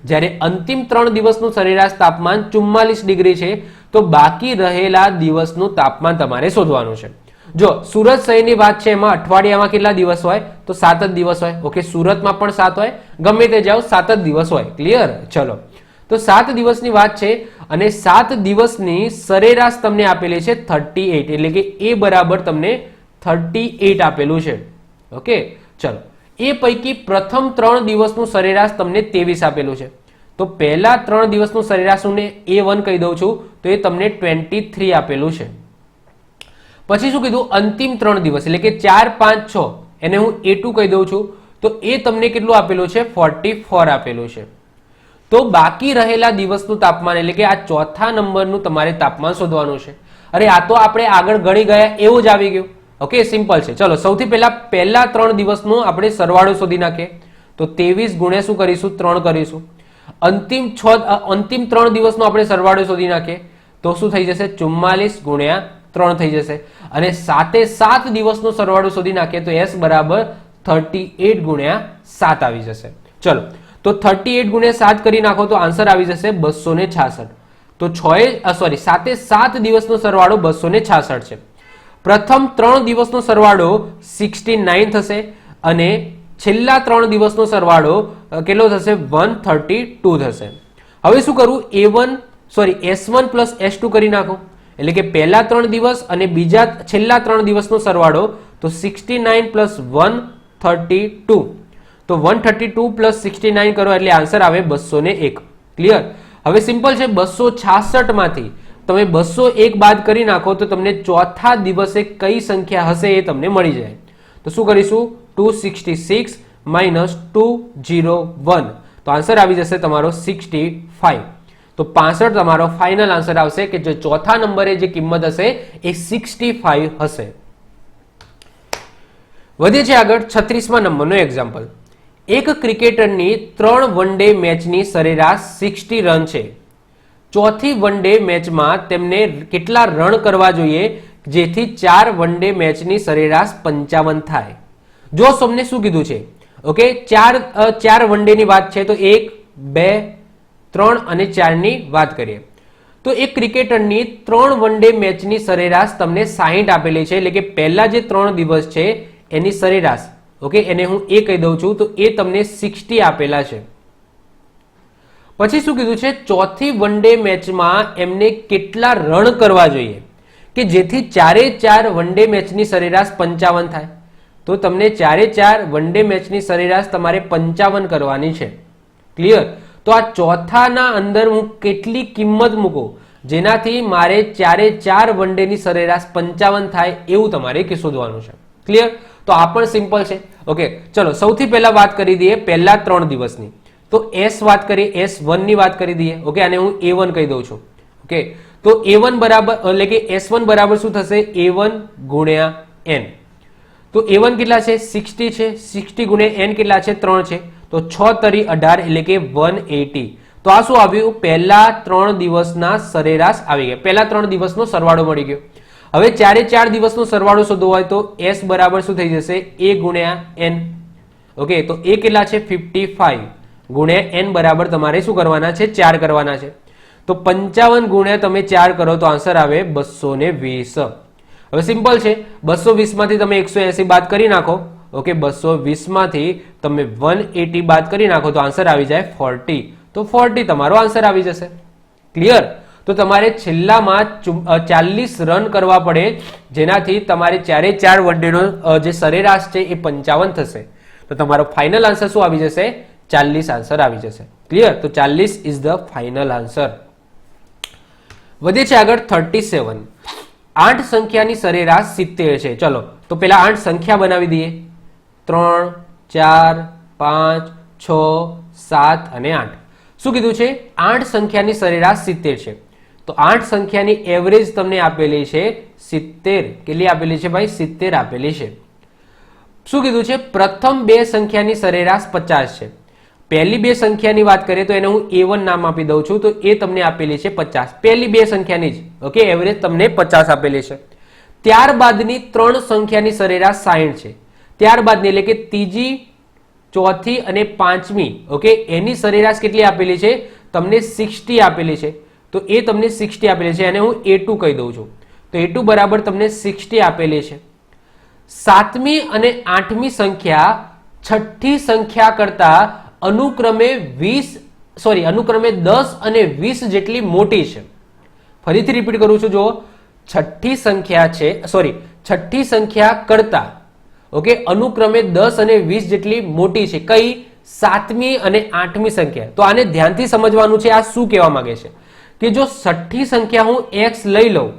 જ્યારે અંતિમ 3 દિવસનું સરેરાશ તાપમાન 44 ડિગ્રી છે. તો બાકી રહેલા દિવસનું તાપમાન તમારે શોધવાનું છે. જો સુરત શહેરની વાત છે એમાં અઠવાડિયામાં કેટલા દિવસ હોય? તો 7 જ દિવસ હોય. ઓકે, સુરતમાં પણ 7 હોય, ગમે તે જાઓ 7 જ દિવસ હોય. ક્લિયર? ચલો, તો 7 દિવસની વાત છે અને 7 દિવસની સરેરાશ તમને આપેલી છે 38 એટલે કે એ બરાબર તમને 38 આપેલું છે. ઓકે, ચલો, એ પૈકી પ્રથમ 3 દિવસનું સરેરાશ તમને 23 આપેલું છે. તો પહેલા 3 દિવસનું સરેરાશ હું A1 કહી દઉં છું તો એ તમને 23 આપેલું છે. પછી શું કીધું? અંતિમ 3 દિવસ એટલે કે 4, 5, 6 એને હું A2 કહી દઉં છું તો એ તમને કેટલું આપેલું છે? 44 આપેલું છે. તો બાકી રહેલા દિવસનું તાપમાન એટલે કે આ ચોથા નંબરનું તમારે તાપમાન શોધવાનું છે. અરે આ તો આપણે આગળ ગણી ગયા એવું જ આવી ગયું. ઓકે, સિમ્પલ છે. ચલો, સૌથી પહેલા 3 દિવસનો આપણે સરવાળો શોધી નાખીએ. તો 23 ગુણ્યા શું કરીશું? 3 કરીશું. અંતિમ 3 દિવસનો આપણે સરવાળો શોધી નાખીએ તો શું થઈ જશે? 44 ગુણ્યા 3 થઈ જશે. અને 7 દિવસનો સરવાળો શોધી નાખીએ તો s બરાબર 38 ગુણ્યા 7 આવી જશે. ચલો, તો 38 ગુણ્યા 7 કરી નાખો તો આન્સર આવી જશે 266. તો 7 દિવસનો સરવાળો 266 છે. પ્રથમ 3 દિવસનો સરવાળો 69 થશે અને છેલ્લા 3 દિવસનો સરવાળો કેટલો થશે? 132 થશે. હવે શું કરું? S1 પ્લસ S2 કરી નાખો એટલે કે પહેલા 3 દિવસ અને છેલ્લા 3 દિવસનો સરવાળો તો 69 પ્લસ 132. તો 132 પ્લસ 69 કરો એટલે આન્સર આવે 201. ક્લિયર? હવે સિમ્પલ છે, 266 માંથી તમે 201 બાદ કરી નાખો તો તમને ચોથા દિવસે કઈ સંખ્યા હશે એ તમને મળી જાય. તો શું કરીશું? 266 માઇનસ 201 તો આન્સર આવી જશે તમારો 65. તો 65 તમારો ફાઇનલ આન્સર આવશે કે જે ચોથા નંબરે જે કિંમત હશે એ 65 હશે. વધીએ છે આગળ 36મા નંબરનો એક્ઝામ્પલ. એક ક્રિકેટરની 3 વન ડે મેચની સરેરાશ 60 રન છે. ચોથી વન ડે મેચમાં તેમને કેટલા રન કરવા જોઈએ જેથી 4 વન ડે મેચની સરેરાશ 55 થાય? જો તમને શું કીધું છે? ઓકે, 4 વન ડે ની વાત છે તો 1, 2, 3 અને 4 ની વાત કરીએ તો એક ક્રિકેટરની 3 વન ડે મેચની સરેરાશ તમને 60 આપેલી છે એટલે કે પહેલા જે 3 દિવસ છે એની સરેરાશ, ઓકે, એને હું એ કહી દઉં છું તો એ તમને 60 આપેલા છે. પછી શું કીધું છે, ચોથી વન ડે મેચમાં એમને કેટલા રન કરવા જોઈએ કે જેથી ચારે ચાર વન ડે મેચની સરેરાશ 55 થાય. તો તમને ચારે ચાર વન ડે મેચની સરેરાશ તમારે 55 કરવાની છે. ક્લિયર? તો આ ચોથાના અંદર હું કેટલી કિંમત મૂકું જેનાથી મારે ચારે ચાર વન ડે ની સરેરાશ 55 થાય એવું તમારે શોધવાનું છે. ક્લિયર? તો આ પણ સિમ્પલ છે. ઓકે, ચલો સૌથી પહેલા વાત કરી દઈએ પહેલા 3 દિવસની. તો S વાત કરીએ, S1 ની વાત કરી દઈએ. ઓકે, આને હું A1 કહી દઉં છું. ઓકે, તો A1 બરાબર એટલે કે S1 બરાબર શું થશે, A1 ગુણ્યા N. તો A1 કેટલા છે, 60 છે. 60 ગુણ્યા N કેટલા છે, 3 છે. તો 6 તરી 18 એટલે કે 180. તો આ શું આવ્યું, પહેલા 3 દિવસના સરેરાશ આવી ગયા, પહેલા 3 દિવસનો સરવાળો મળી ગયો. હવે ચારે ચાર દિવસનો સરવાળો શોધવો હોય તો S બરાબર શું થઈ જશે, A ગુણ્યા N. ઓકે, તો A કેટલા છે, 55 ગુણ્યા N બરાબર તમારે શું કરવાના છે, 4 કરવાના છે. તો 55 ગુણ્યા તમે 4 કરો તો આન્સર આવે 220. હવે સિમ્પલ છે, 220 માંથી તમે 180 બાદ કરી નાખો. ઓકે, 220 માંથી તમે 180 બાદ કરી નાખો તો આન્સર આવી જાય 40. તો 40 તમારો આન્સર આવી જશે. ક્લિયર? તો તમારે છેલ્લામાં 40 રન કરવા પડે જેનાથી તમારે ચારે ચાર વન ડે નો જે સરેરાશ છે એ 55 થશે. તો તમારો ફાઇનલ આન્સર શું આવી જશે, 40 આન્સર આવી જશે. ક્લિયર? તો 40 ઇઝ ધ ફાઇનલ આન્સર. વધે છે આગળ 37. 8 સંખ્યાની સરેરાશ 70 છે. ચલો તો પેલા 8 સંખ્યા બનાવી દઈએ. 3, 4, 5, 6, 7 અને 8. શું કીધું છે, 8 સંખ્યાની સરેરાશ 70 છે. તો 8 સંખ્યાની એવરેજ તમને આપેલી છે 70. કેટલી આપેલી છે ભાઈ, 70 આપેલી છે. શું કીધું છે, પ્રથમ 2 સંખ્યાની સરેરાશ 50 છે. પહેલી 2 સંખ્યાની વાત કરીએ તો એને હું A1 નામ આપી દઉં છું. તો એ તમને આપેલી છે 50, પહેલી 2 સંખ્યાની જ. ઓકે, એવરેજ તમને 50 આપેલી છે. ત્યારબાદની 3 સંખ્યાની સરેરાશ 60 છે. ત્યારબાદની એટલે કે ત્રીજી, ચોથી અને પાંચમી, ઓકે, એની સરેરાશ કેટલી આપેલી છે, તમને 60 આપેલી છે. તો એ તમને 60 આપેલી છે, એને હું A2 કહી દઉં છું. તો A2 બરાબર તમને 60 આપેલી છે. 7મી અને 8મી સંખ્યા છઠ્ઠી સંખ્યા કરતા અનુક્રમે 10 અને 20 જેટલી મોટી છે. ફરીથી રિપીટ કરું છું, જો છઠ્ઠી સંખ્યા છે, છઠ્ઠી સંખ્યા કરતા, ઓકે, અનુક્રમે 10 અને 20 જેટલી મોટી છે. કઈ? 7મી અને 8મી સંખ્યા. તો આને ધ્યાનથી સમજવાનું છે. આ શું કહેવા માંગે છે કે જો છઠ્ઠી સંખ્યા હું x લઈ લઉં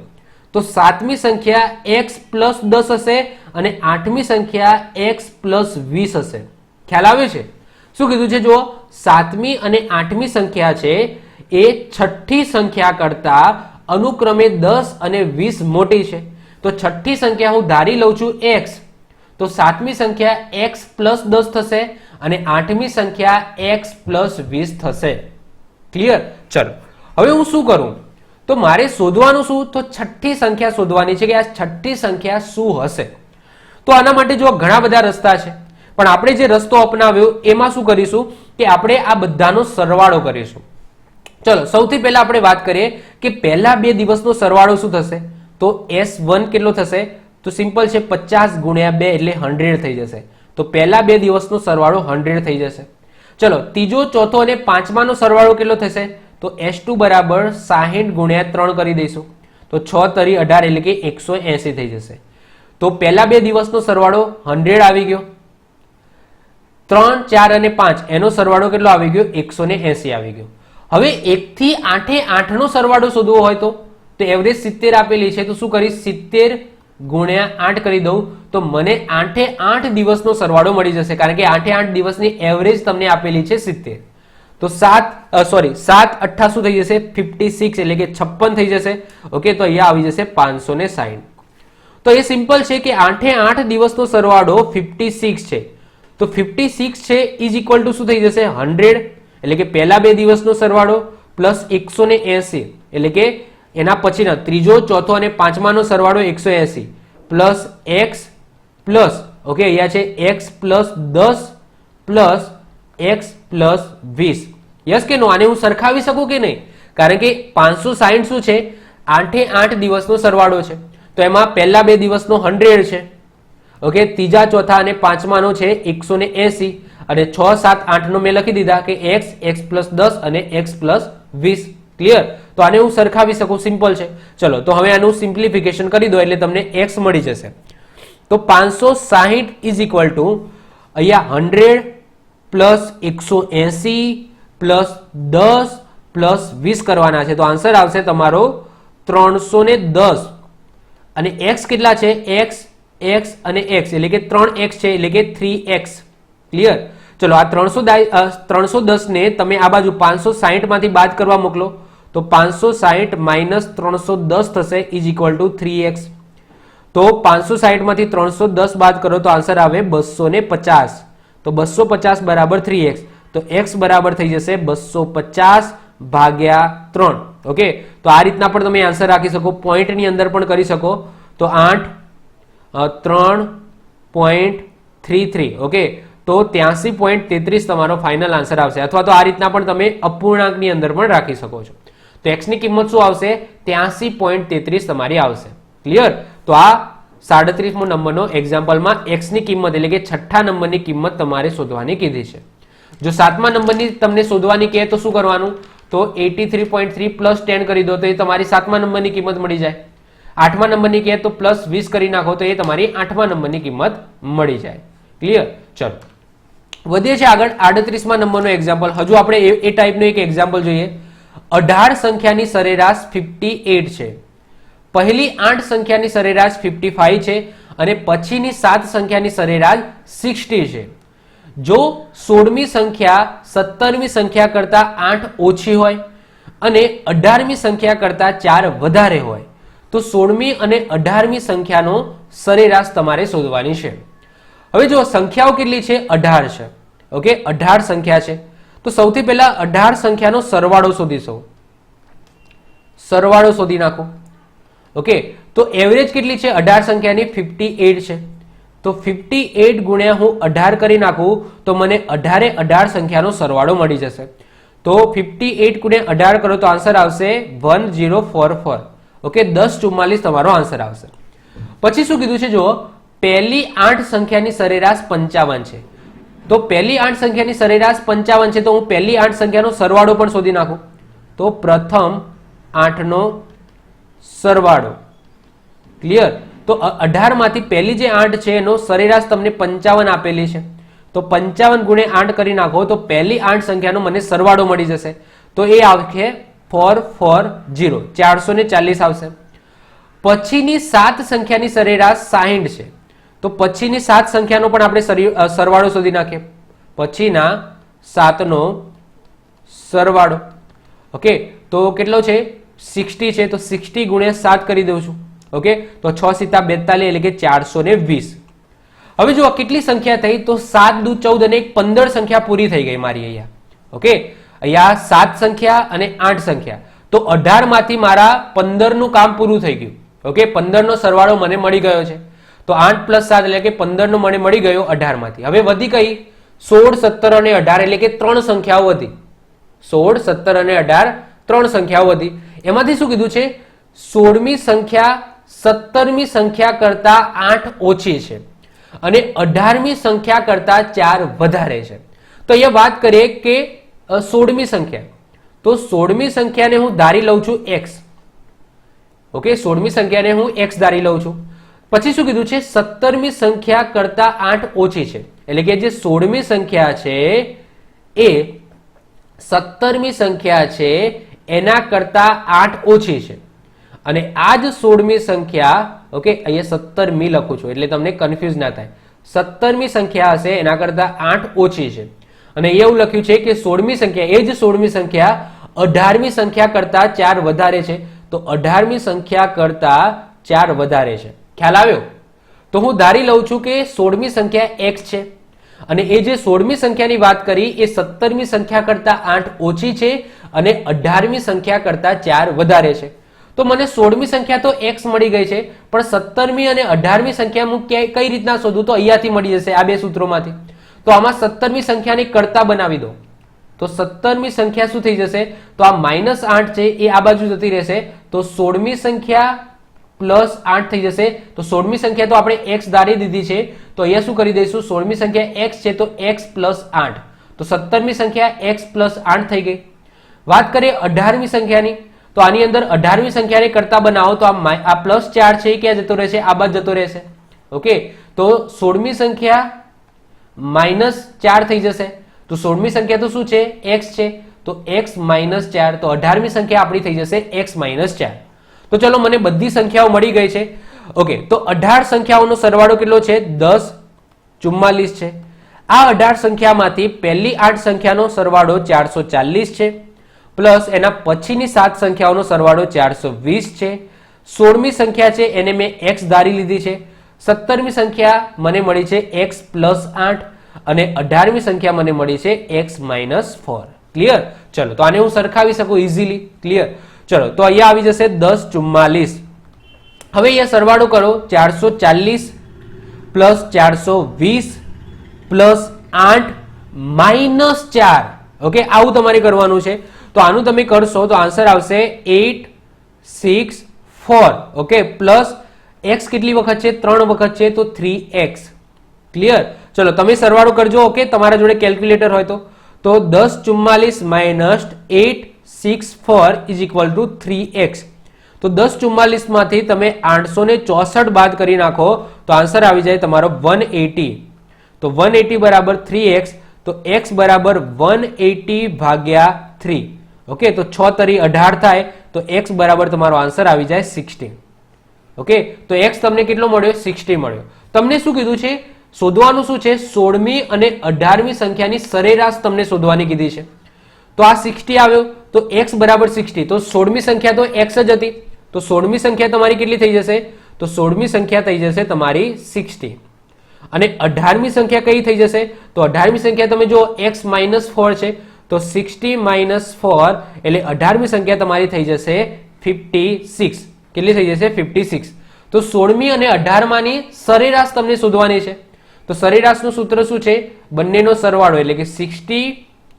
તો 7મી સંખ્યા x પ્લસ 10 હશે અને 8મી સંખ્યા x પ્લસ 20 હશે. ખ્યાલ આવે છે? શું કીધું છે, જો 7મી અને 8મી સંખ્યા છે એ છઠ્ઠી સંખ્યા કરતા અનુક્રમે 10 અને 20 મોટી છે. તો છઠ્ઠી સંખ્યા હું ધારી લઉં છું x, તો 7મી સંખ્યા x પ્લસ 10 થશે અને 8મી સંખ્યા x પ્લસ 20 થશે. ક્લિયર? ચલો હવે હું શું કરું, તો મારે શોધવાનું શું, તો છઠ્ઠી સંખ્યા શોધવાની છે કે આ છઠ્ઠી સંખ્યા શું હશે. તો આના માટે જો ઘણા બધા રસ્તા છે, પણ આપણે જે રસ્તો અપનાવ્યો એમાં શું કરીશું કે આપણે આ બધાનો સરવાળો કરીશું. ચલો સૌથી પહેલા આપણે વાત કરીએ કે પહેલા 2 દિવસનો સરવાળો શું થશે. તો S1 કેટલો થશે, તો સિમ્પલ છે, 50 ગુણ્યા 2 એટલે 100 થઈ જશે. તો પહેલા 2 દિવસનો સરવાળો 100 થઈ જશે. ચલો ત્રીજો, ચોથો અને પાંચમાનો સરવાળો કેટલો થશે, તો S2 બરાબર 60 ગુણ્યા 3 કરી દઈશું. તો 6 તરી 18 એટલે કે 180 થઈ જશે. તો પહેલા 2 દિવસનો સરવાળો 100 આવી ગયો. 3, 4 અને 5 એનો સરવાળો કેટલો આવી ગયો, 180 આવી ગયો. હવે 1 થી 8 નો સરવાળો શોધવો હોય તો એવરેજ 70 આપેલી છે. તો શું કરીશ, 70 ગુણ્યા 8 કરી દઉં તો મને 8 દિવસનો સરવાળો મળી જશે, કારણ કે 8 દિવસની એવરેજ તમને આપેલી છે 70. તો 7 8 શું થઈ જશે, 56 એટલે કે 56 થઈ જશે. ઓકે, તો અહીંયા આવી જશે 560. તો એ સિમ્પલ છે કે 8 દિવસનો સરવાળો 56 છે. તો 56 છે ઇઝ ઇક્વલ ટુ શું થઈ જશે, 100, એટલે કે પહેલા 2 દિવસનો સરવાળો પ્લસ 180 એટલે કે એના પછીના ત્રીજો, ચોથો અને પાંચમાનો સરવાળો 180 પ્લસ x પ્લસ, ઓકે, અહીંયા છે x plus 10 plus x plus 20. Yes કે નો? આને હું સરખાવી શકું કે નહીં, કારણ કે 560 શું છે, 8 દિવસનો સરવાળો છે. તો એમાં પહેલા 2 દિવસનો 100 છે, ઓકે, ત્રીજા, ચોથા અને પાંચમાનો છે 180 અને 6 7 8 નો મેં લખી દીધા કે x x પ્લસ 10 અને x પ્લસ 20. ક્લિયર? તો આને હું સરખાવી શકું, સિમ્પલ છે. ચલો તો હવે આનું સિમ્પ્લિફિકેશન કરી દો એટલે તમને x મળી જશે. તો 560 ઇઝ ઇક્વલ ટુ અહીંયા 100 પ્લસ 180 પ્લસ 10 પ્લસ 20 કરવાના છે. તો આન્સર આવશે તમારો 310. અને x કેટલા છે? x x અને x એટલે કે 3x છે એટલે કે 3x. ક્લિયર? ચલો આ 310 ને તમે આ બાજુ 560 માંથી બાદ કરવા મોકલો તો 560 માઇનસ 310 થશે ઇઝ ઇક્વલ ટુ 3x. તો 560 માંથી 310 બાદ કરો તો આન્સર આવે 250. તો 250 બરાબર 3x. તો x બરાબર થઈ જશે 250 ભાગ્યા 3. ઓકે, તો આ રીતના પણ તમે આન્સર રાખી શકો, પોઈન્ટની અંદર પણ કરી શકો. તો 3.33. ઓકે, તો 83.33 તમારો ફાઇનલ આન્સર આવશે. અથવા તો આ રીતના પણ તમે અપૂર્ણાંકની અંદર પણ રાખી શકો છો. તો x ની કિંમત શું આવશે? 83.33 તમારી આવશે. ક્લિયર? તો આ 37મો નંબરનો એક્ઝામ્પલમાં x ની કિંમત એટલે કે છઠ્ઠા નંબરની કિંમત તમારે શોધવાની કીધી છે. જો 7મા નંબરની તમને શોધવાની કહે તો શું કરવાનું? તો 83.3 પ્લસ 10 કરી દો તો એ તમારી 7મા નંબરની કિંમત મળી જાય. 8મા નંબરની કહે તો પ્લસ 20 કરી નાખો તો એ તમારી 8મા નંબરની કિંમત મળી જાય. ક્લિયર? ચલો વધીએ છે આગળ 38મા નંબરનો એક્ઝામ્પલ. હજુ આપણે એ ટાઈપનો એક એક્ઝામ્પલ જોઈએ. 18 સંખ્યાની સરેરાશ 58 છે. પહેલી 8 સંખ્યાની સરેરાશ 55 છે અને પછીની 7 સંખ્યાની સરેરાશ 60 છે. જો 16મી સંખ્યા 17મી સંખ્યા કરતા 8 ઓછી હોય અને 18મી સંખ્યા કરતા 4 વધારે હોય તો 16મી અને 18મી સંખ્યાનો સરેરાશ તમારે શોધવાની છે. હવે જો સંખ્યાઓ કેટલી છે? 18 છે. ઓકે, 18 સંખ્યા છે. તો સૌથી પહેલા 18 સંખ્યાનો સરવાળો શોધીશું. સરવાળો શોધી નાખો. ઓકે, તો એવરેજ કેટલી છે 18 સંખ્યાની? 58 છે. તો 58 ગુણ્યા હું 18 કરી નાખું તો મને 18 સંખ્યાનો સરવાળો મળી જશે. તો 58 ગુણ્યા 18 કરો તો આન્સર આવશે 1044. ઓકે, 1044 તમારો આન્સર આવશે. પછી શું કીધું છે? જો પહેલી 8 સંખ્યાની સરેરાશ 55 છે. તો પહેલી 8 સંખ્યાની સરેરાશ 55 છે તો હું પહેલી 8 સંખ્યાનો સરવાળો પણ શોધી નાખું. તો પ્રથમ 8 નો સરવાળો. ક્લિયર? તો 18 માંથી પહેલી જે 8 છે એનો સરેરાશ તમને 55 આપેલી છે. તો 55 ગુણ્યા 8 કરી નાખો તો પહેલી 8 સંખ્યાનો મને સરવાળો મળી જશે. તો એ આવશે 440, 440 આવશે. પછીની 7 સંખ્યાની સરેરાશ 60 છે. તો પછીની 7 સંખ્યાનો પણ આપણે સરવાળો શોધી નાખીએ. પછીના 7 નો સરવાળો. ઓકે, તો કેટલો છે? 60 છે. તો 60 ગુણ્યા 7 કરી દઉં છું. ઓકે, તો 6 સીતા 42 એટલે કે 420. હવે જો કેટલી સંખ્યા થઈ? તો 7 દુ 14 અને 15 સંખ્યા પૂરી થઈ ગઈ મારી અહીંયા. ઓકે, અહીંયા 7 સંખ્યા અને 8 સંખ્યા. તો 18 માંથી મારા 15 નું કામ પૂરું થઈ ગયું. ઓકે, 15 નો સરવાળો મને મળી ગયો છે. તો 8 પ્લસ 7 એટલે કે 15 નો મને મળી ગયો 18 માંથી. હવે વધી કઈ? 16, 17 અને 18 એટલે કે 3 સંખ્યાઓ વધી. 16, 17 અને 18 3 સંખ્યાઓ વધી. એમાંથી શું કીધું છે? 16મી સંખ્યા 17મી સંખ્યા કરતા 8 ઓછી છે અને 18મી સંખ્યા કરતા 4 વધારે છે. તો અહીંયા વાત કરીએ કે 16મી સંખ્યા. તો 16મી સંખ્યાને હું ધારી લઉં છું x. ઓકે, 16મી સંખ્યાને હું x ધારી લઉં છું. પછી શું કીધું છે? 17મી સંખ્યા કરતા 8 ઓછી છે. એટલે કે જે 16મી સંખ્યા છે એ 17મી સંખ્યા છે એના કરતા 8 ઓછી છે. અને આ જ 16મી સંખ્યા, ઓકે, અહીંયા 17મી લખું છું એટલે તમને કન્ફ્યુઝ ના થાય. 17મી સંખ્યા હશે એના કરતા 8 ઓછી છે. અને એવું લખ્યું છે કે 16મી સંખ્યા, એ જ 16મી સંખ્યા 18મી સંખ્યા કરતા 4 વધારે છે. તો 18મી સંખ્યા કરતા 4 વધારે છે. ખ્યાલ આવ્યો? તો હું ધારી લઉં છું કે 16મી સંખ્યા x છે અને એ જે 16મી સંખ્યાની વાત કરી એ 17મી સંખ્યા કરતા 8 ઓછી છે અને 18મી સંખ્યા કરતા 4 વધારે છે. તો મને 16મી સંખ્યા તો x મળી ગઈ છે, પણ 17મી અને 18મી સંખ્યા હું કઈ રીતના શોધું? તો અહીંયાથી મળી જશે, આ બે સૂત્રોમાંથી. તો આમાં 17મી સંખ્યાની કરતા બનાવી દો તો 17મી સંખ્યા શું થઈ જશે? તો આ -8 છે એ આ બાજુ જતી રહેશે. તો 16મી સંખ્યા +8 થઈ જશે. તો 16મી સંખ્યા તો આપણે x ધારી દીધી છે. તો તો અહીંયા શું કરી દઈશું, 16મી સંખ્યા x છે તો x પ્લસ 8, તો 17મી સંખ્યા x પ્લસ 8 થઈ ગઈ. વાત કરીએ 18મી સંખ્યાની, તો આની અંદર 18મી સંખ્યાને કરતા બનાવો તો આ પ્લસ 4 છે એ ક્યાં જતો રહેશે, આ બાજુ જતો રહેશે. ઓકે, તો 16મી સંખ્યા માઇનસ 4 થઈ જશે. તો 16મી સંખ્યા તો શું છે, x છે, તો x માઇનસ 4, તો 18મી સંખ્યા આપણી થઈ જશે x માઇનસ 4. તો ચલો મને બધી સંખ્યાઓ મળી ગઈ છે. ઓકે, તો 18 સંખ્યાઓનો સરવાળો કેટલો છે, 10 44 છે. આ 18 સંખ્યામાંથી પહેલી 8 સંખ્યાનો સરવાળો 440 છે, પ્લસ એના પછીની 7 સંખ્યાઓનો સરવાળો 420 છે. 16મી સંખ્યા છે એને મેં x ધારી લીધી છે. 17મી સંખ્યા મને મળી છે x પ્લસ 8 અને 18મી સંખ્યા મને મળી છે x માઇનસ 4. ક્લિયર? ચલો તો આને હું સરખાવી શકું ઇઝીલી. ક્લિયર? ચલો તો અહીંયા આવી જશે 10 44. હવે અહીંયા સરવાળો કરો, 440 પ્લસ 420 પ્લસ 8 માઇનસ 4. ઓકે, આવું તમારે કરવાનું છે. તો આનું તમે કરશો તો આન્સર આવશે 8 6 4. ઓકે, પ્લસ x કેટલી વખત છે, 3 વખત છે, તો 3x. ક્લિયર? ચલો તમે સરવાળો કરજો. ઓકે, તમારા જોડે કેલ્ક્યુલેટર હોય તો 10 44 minus 8 6 4 is equal to 3x. તો 10 44 માંથી તમે 864 બાદ કરી નાખો તો આન્સર આવી જાય તમારો 180. તો 180 બરાબર 3x, તો x બરાબર 180 ભાગ્યા 3. ઓકે, તો 6 તરી 18 થાય, તો x બરાબર તમારો આન્સર આવી જાય 16. ઓકે, તો x તમને કેટલો મળ્યો, 60 મળ્યો. તમને શું કીધું છે, શોધવાનું શું છે, 16મી અને 18મી સંખ્યાની સરેરાશ તમને શોધવાની કીધી છે. તો આ 60 આવ્યો, તો x બરાબર 60. તો 16મી સંખ્યા તો x જ હતી, તો 16મી સંખ્યા તમારી કેટલી થઈ જશે, તો 16મી સંખ્યા થઈ જશે તમારી 60. અને 18મી સંખ્યા કઈ થઈ જશે, તો 18મી સંખ્યા તમે જો x માઇનસ 4 છે, તો 60 માઇનસ 4 એટલે 18મી સંખ્યા તમારી થઈ જશે 56. કેટલી થઈ જશે, 56. તો 16મી અને 18માની સરેરાશ તમને શોધવાની છે. તો સરેરાશનું સૂત્ર શું છે, બંનેનો સરવાળો એટલે કે 60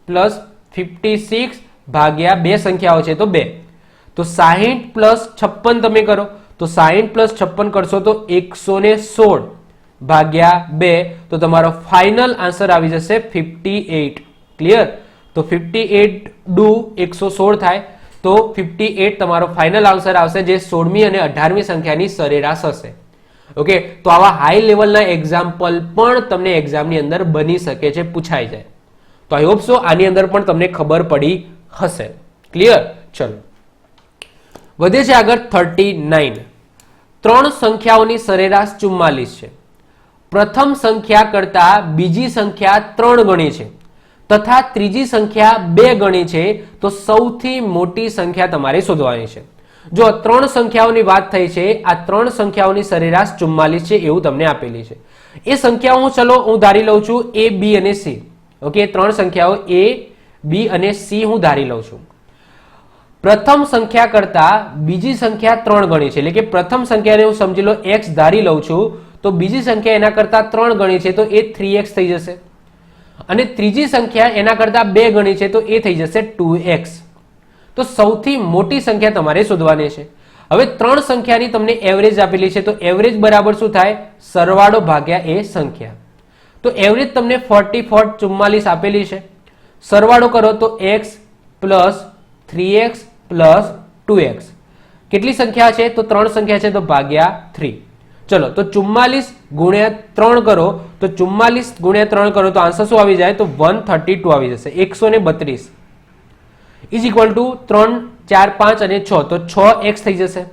પ્લસ 56 ભાગ્યા બે સંખ્યાઓ છે તો 2. તો 60 પ્લસ 56 તમે કરો, તો 60 પ્લસ 56 કરશો તો 116 ભાગ્યા 2, તો તમારો ફાઇનલ આન્સર આવી જશે 58. ક્લિયર? તો 58 ડુ 116 થાય, તો 58 તમારો ફાઇનલ આન્સર આવશે, જે 16મી અને 18મી સંખ્યાની સરેરાશ હશે. ઓકે, તો આવા હાઈ લેવલના એક્ઝામ્પલ પણ તમને એક્ઝામની અંદર બની શકે છે, પૂછાઈ જાય. તો આઈ હોપ સો આની અંદર પણ તમને ખબર પડી હશે. ક્લિયર? ચલો વધે છે આગળ 39. 3 સંખ્યાઓની સરેરાશ 44 છે. પ્રથમ સંખ્યા કરતા બીજી સંખ્યા 3 ગણી છે તથા ત્રીજી સંખ્યા 2 ગણી છે, તો સૌથી મોટી સંખ્યા તમારે શોધવાની છે. જો 3 સંખ્યાઓની વાત થઈ છે, આ 3 સંખ્યાઓની સરેરાશ 44 છે એવું તમને આપેલી છે. એ સંખ્યાઓ હું ધારી લઉં છું a, b અને c. ઓકે, 3 સંખ્યાઓ a, b અને c હું ધારી લઉં છું. પ્રથમ સંખ્યા કરતા બીજી સંખ્યા 3 ગણી છે, એટલે કે પ્રથમ સંખ્યાને હું સમજી લો x ધારી લઉં છું, તો બીજી સંખ્યા એના કરતા 3 ગણી છે તો એ 3x થઈ જશે. અને ત્રીજી સંખ્યા એના કરતા 2 ગણી છે તો એ થઈ જશે 2x. તો સૌથી મોટી સંખ્યા તમારે શોધવાની છે. હવે 3 સંખ્યાની તમને એવરેજ આપેલી છે, તો એવરેજ બરાબર શું થાય, સરવાળો ભાગ્યા એ સંખ્યા. તો એવરેજ તમને 44 આપેલી છે. સરવાળો કરો તો x plus 3x plus 2x. કેટલી સંખ્યા છે, તો 3 સંખ્યા છે, તો ભાગ્યા 3. ચલો તો 44 ગુણ્યા 3 કરો, તો 44 ગુણ્યા 3 કરો તો આન્સર શું આવી જાય, તો 132 આવી જશે. 132 ઇઝ ઇક્વલ ટુ 3 4 5 અને 6, તો 6x થઈ જશે.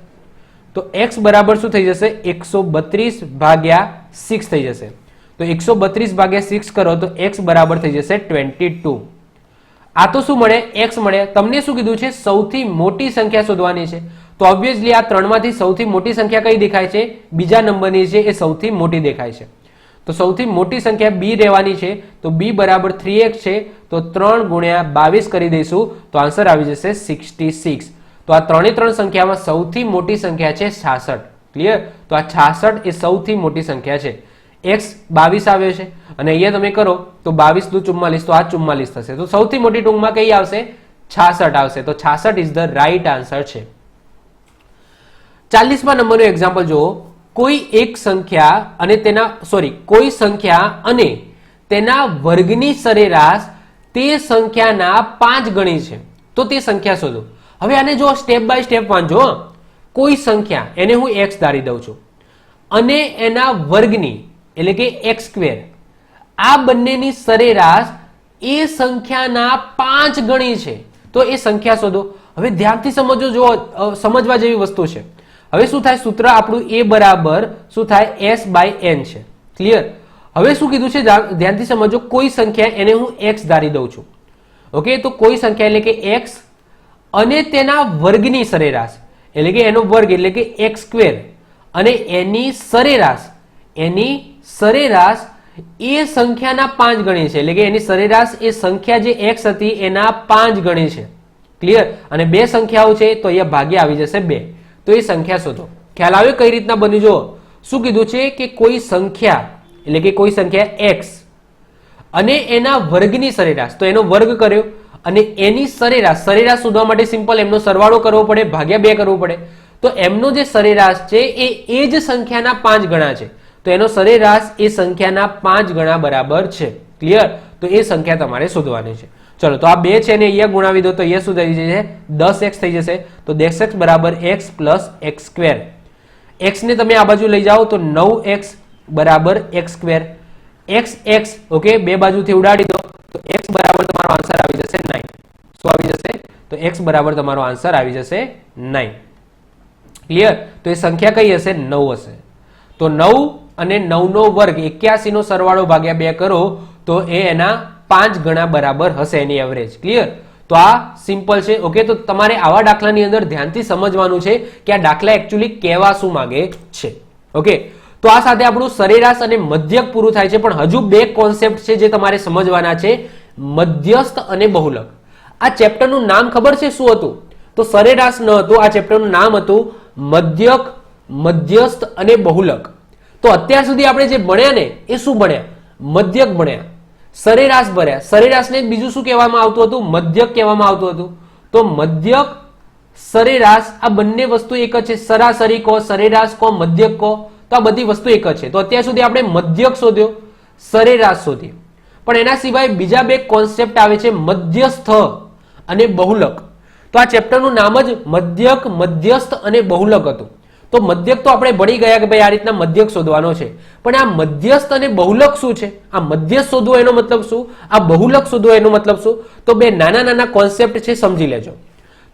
તો x બરાબર શું થઈ જશે, 132 ભાગ્યા 6 થઈ જશે. તો 132 ભાગ્યા 6 કરો તો x બરાબર થઈ જશે 22. આ તો શું મળે, x મળે. તમને શું કીધું છે, સૌથી મોટી સંખ્યા શોધવાની છે. તો ઓબ્વિયસલી આ 3 માંથી સૌથી મોટી સંખ્યા કઈ દેખાય છે, બીજા નંબરની છે, એ સૌથી મોટી દેખાય છે. તો સૌથી મોટી સંખ્યા b રહેવાની છે, તો b બરાબર 3x છે, તો 3 ગુણ્યા 22 કરી દઈશું તો આન્સર આવી જશે 66. તો આ 3 સંખ્યામાં સૌથી મોટી સંખ્યા છે 66. ક્લિયર? તો આ 66 એ સૌથી મોટી સંખ્યા છે. x 22 આવ્યો છે અને અહીંયા તમે કરો તો 22 નું 44, તો આ 44 થશે. તો સૌથી મોટી ટૂંકમાં કઈ આવશે, 66 આવશે. તો 66 ઇઝ ધ રાઈટ આન્સર છે. 40મા નંબરનું એક્ઝામ્પલ જુઓ. કોઈ એક સંખ્યા અને કોઈ સંખ્યા અને તેના વર્ગની સરેરાશ તે સંખ્યાના 5 ગણી છે તો તે સંખ્યા શોધો. હવે આને જો સ્ટેપ બાય સ્ટેપ વાંચો. કોઈ સંખ્યા એને હું x ધારી દઉં છું અને એના વર્ગની એટલે કે x², આ બંનેની સરેરાશ એ સંખ્યાના 5 ગણી છે તો એ સંખ્યા શોધો. હવે ધ્યાનથી સમજો, જો સમજવા જેવી વસ્તુ છે. હવે શું થાય, સૂત્ર આપણું a બરાબર શું થાય, s/n છે. ક્લિયર? હવે શું કીધું છે ધ્યાનથી સમજો. કોઈ સંખ્યા એને હું x ધારી દઉં છું. ઓકે, તો કોઈ સંખ્યા એટલે કે x અને તેના વર્ગની સરેરાશ એટલે કે એનો વર્ગ એટલે કે x² અને એની સરેરાશ એ સંખ્યાના 5 ગણી છે. એટલે કે એની સરેરાશ એ સંખ્યા જે x હતી એના 5 ગણી છે. ક્લિયર? અને બે સંખ્યાઓ છે તો અહીંયા ભાગ્ય આવી જશે 2. તો એ સંખ્યા શોધો. ખ્યાલ આવ્યો કઈ રીતના બની? જો શું કીધું છે કે કોઈ સંખ્યા એટલે કે કોઈ સંખ્યા x અને એના વર્ગની સરેરાશ, તો એનો વર્ગ કર્યો અને એની સરેરાશ શોધવા માટે સિમ્પલ એમનો સરવાળો કરવો પડે, ભાગ્યા 2 કરવું પડે. તો એમનો જે સરેરાશ છે એ જ સંખ્યાના 5 ગણા છે તો એનો સરેરાશ એ સંખ્યાના 5 ગણા બરાબર છે. ક્લિયર? તો એ સંખ્યા તમારે શોધવાની છે. ચલો, તો આ 2 છે ને અહીંયા ગુણાવી દો તો અહીંયા શું થઈ જશે, 10x થઈ જશે. તો 10x બરાબર x પ્લસ x². x ને તમે આ બાજુ લઈ જાઓ તો 9x બરાબર x². x ઓકે, બે બાજુથી ઉડાડી દો તો x બરાબર તમારો આન્સર આવી જશે 9. શું આવી જશે? તો x બરાબર તમારો આન્સર આવી જશે 9. ક્લિયર? તો એ સંખ્યા કઈ હશે? 9 હશે. તો 9 અને 9 નો વર્ગ 81 નો સરવાળો ભાગ્યા 2 કરો તો એ એના 5 ગણા બરાબર હશે એની એવરેજ. ક્લિયર? તો આ સિમ્પલ છે. ઓકે, તો તમારે આવા દાખલાની અંદર ધ્યાનથી સમજવાનું છે કે આ દાખલા એકચ્યુઅલી કહેવા શું માંગે છે. ઓકે, તો આ સાથે આપણું સરેરાશ અને મધ્યક પૂરું થાય છે. પણ હજુ 2 કોન્સેપ્ટ છે જે તમારે સમજવાના છે, મધ્યસ્થ અને બહુલક. આ ચેપ્ટરનું નામ ખબર છે શું હતું? તો સરેરાશ ન હતું, આ ચેપ્ટરનું નામ હતું મધ્યક, મધ્યસ્થ અને બહુલક. તો અત્યાર સુધી આપણે જે ભણ્યા ને એ શું ભણ્યા? મધ્યક ભણ્યા, સરેરાશ ભણ્યા. સરેરાશને બીજું શું કહેવામાં આવતું હતું? મધ્યક કહેવામાં આવતું હતું. તો મધ્યક, સરેરાશ આ બંને વસ્તુ એક જ છે. સરાસરી કહો, સરેરાશ કહો, મધ્યક કહો, તો આ બધી વસ્તુ એક જ છે. તો અત્યાર સુધી આપણે મધ્યક શોધ્યો, સરેરાશ શોધ્યો. પણ એના સિવાય બીજા 2 કોન્સેપ્ટ આવે છે, મધ્યસ્થ અને બહુલક. તો આ ચેપ્ટરનું નામ જ મધ્યક, મધ્યસ્થ અને બહુલક હતું. તો મધ્યક તો આપણે ભણી ગયા કે ભાઈ આ રીતના મધ્યક શોધવાનો છે. પણ આ મધ્યસ્થ અને બહુલક શું છે? આ મધ્યસ્થ શોધવો એનો મતલબ શું? આ બહુલક શોધવો એનો મતલબ શું? તો 2 નાના નાના કોન્સેપ્ટ છે, સમજી લેજો.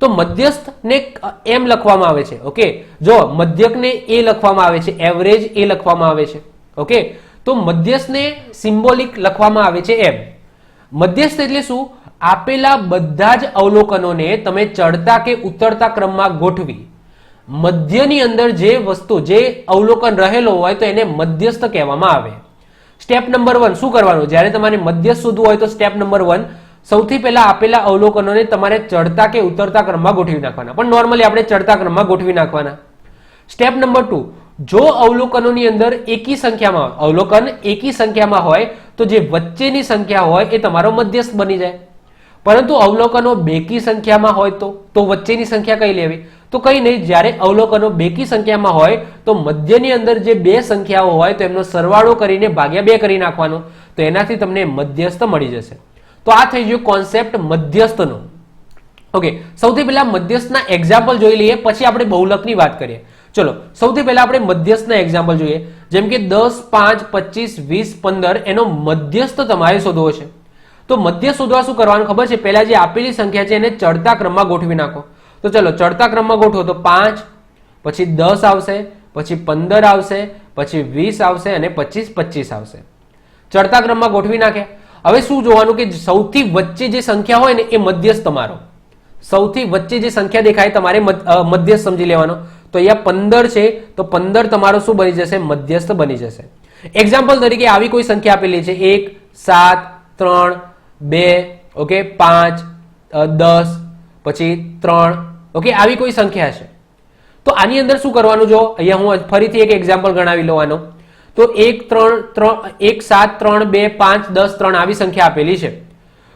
તો મધ્યસ્થ ને એમ લખવામાં આવે છે. ઓકે, જો મધ્યક ને એ લખવામાં આવે છે, એવરેજ એ લખવામાં આવે છે. ઓકે, તો મધ્યસ્થ ને સિમ્બોલિક લખવામાં આવે છે એમ. મધ્યસ્થ એટલે શું? આપેલા બધા જ અવલોકનોને તમે ચડતા કે ઉતરતા ક્રમમાં ગોઠવી મધ્યની અંદર જે વસ્તુ, જે અવલોકન રહેલો હોય તો એને મધ્યસ્થ કહેવામાં આવે. સ્ટેપ નંબર 1 શું કરવાનું? જ્યારે તમારે મધ્યસ્થ શોધવું હોય તો સ્ટેપ નંબર 1 સૌથી પહેલા આપેલા અવલોકનોને તમારે ચડતા કે ઉતરતા ક્રમમાં ગોઠવી નાખવાના. પણ નોર્મલી આપણે ચડતા ક્રમમાં ગોઠવી નાખવાના. સ્ટેપ નંબર 2, જો અવલોકનોની અંદર એકી સંખ્યામાં અવલોકન એકી સંખ્યામાં હોય તો જે વચ્ચેની સંખ્યા હોય એ તમારો મધ્યસ્થ બની જાય. પરંતુ અવલોકનો બેકી સંખ્યામાં હોય તો વચ્ચેની સંખ્યા કઈ લેવી? તો કઈ નહીં, જ્યારે અવલોકનો બેકી સંખ્યામાં હોય તો મધ્યની અંદર જે 2 સંખ્યાઓ હોય તો એમનો સરવાળો કરીને ભાગ્યા 2 કરી નાખવાનો. તો એનાથી તમને મધ્યસ્થ મળી જશે. તો આ થઈ ગયો કોન્સેપ્ટ મધ્યસ્થનો. ઓકે, સૌથી પહેલા મધ્યસ્થના એક્ઝામ્પલ જોઈ લઈએ, પછી આપણે બહુલકની વાત કરીએ. ચલો, સૌથી પહેલા આપણે મધ્યસ્થના એક્ઝામ્પલ જોઈએ. જેમ કે 10, 5, 25, 20, 15 એનો મધ્યસ્થ તમારે શોધવો છે. તો મધ્યસ્થ શોધવા શું કરવાનું ખબર છે? પહેલા જે આપેલી સંખ્યા છે એને ચડતા ક્રમમાં ગોઠવી નાખો. તો ચલો ચડતા ક્રમમાં ગોઠવો તો 5, પછી 10 આવશે, પછી 15 આવશે, પછી 20 આવશે અને 25 આવશે. ચડતા ક્રમમાં ગોઠવી નાખ્યા. હવે શું જોવાનું કે સૌથી વચ્ચે જે સંખ્યા હોય ને એ મધ્યસ્થ તમારો. સૌથી વચ્ચે જે સંખ્યા દેખાય તમારે મધ્યસ્થ સમજી લેવાનો. તો અહીંયા 15 છે તો 15 તમારો શું બની જશે? મધ્યસ્થ બની જશે. એક્ઝામ્પલ તરીકે આવી કોઈ સંખ્યા આપેલી છે 1, 7, 3, 2, ઓકે, 5, 10, પછી 3, ઓકે, આવી કોઈ સંખ્યા છે. તો આની અંદર શું કરવાનું? જો અહીંયા હું ફરીથી એક એક્ઝામ્પલ ગણાવી લેવાનો. તો 1, 7, 3, 2, 5, 10, 3 આવી સંખ્યા આપેલી છે.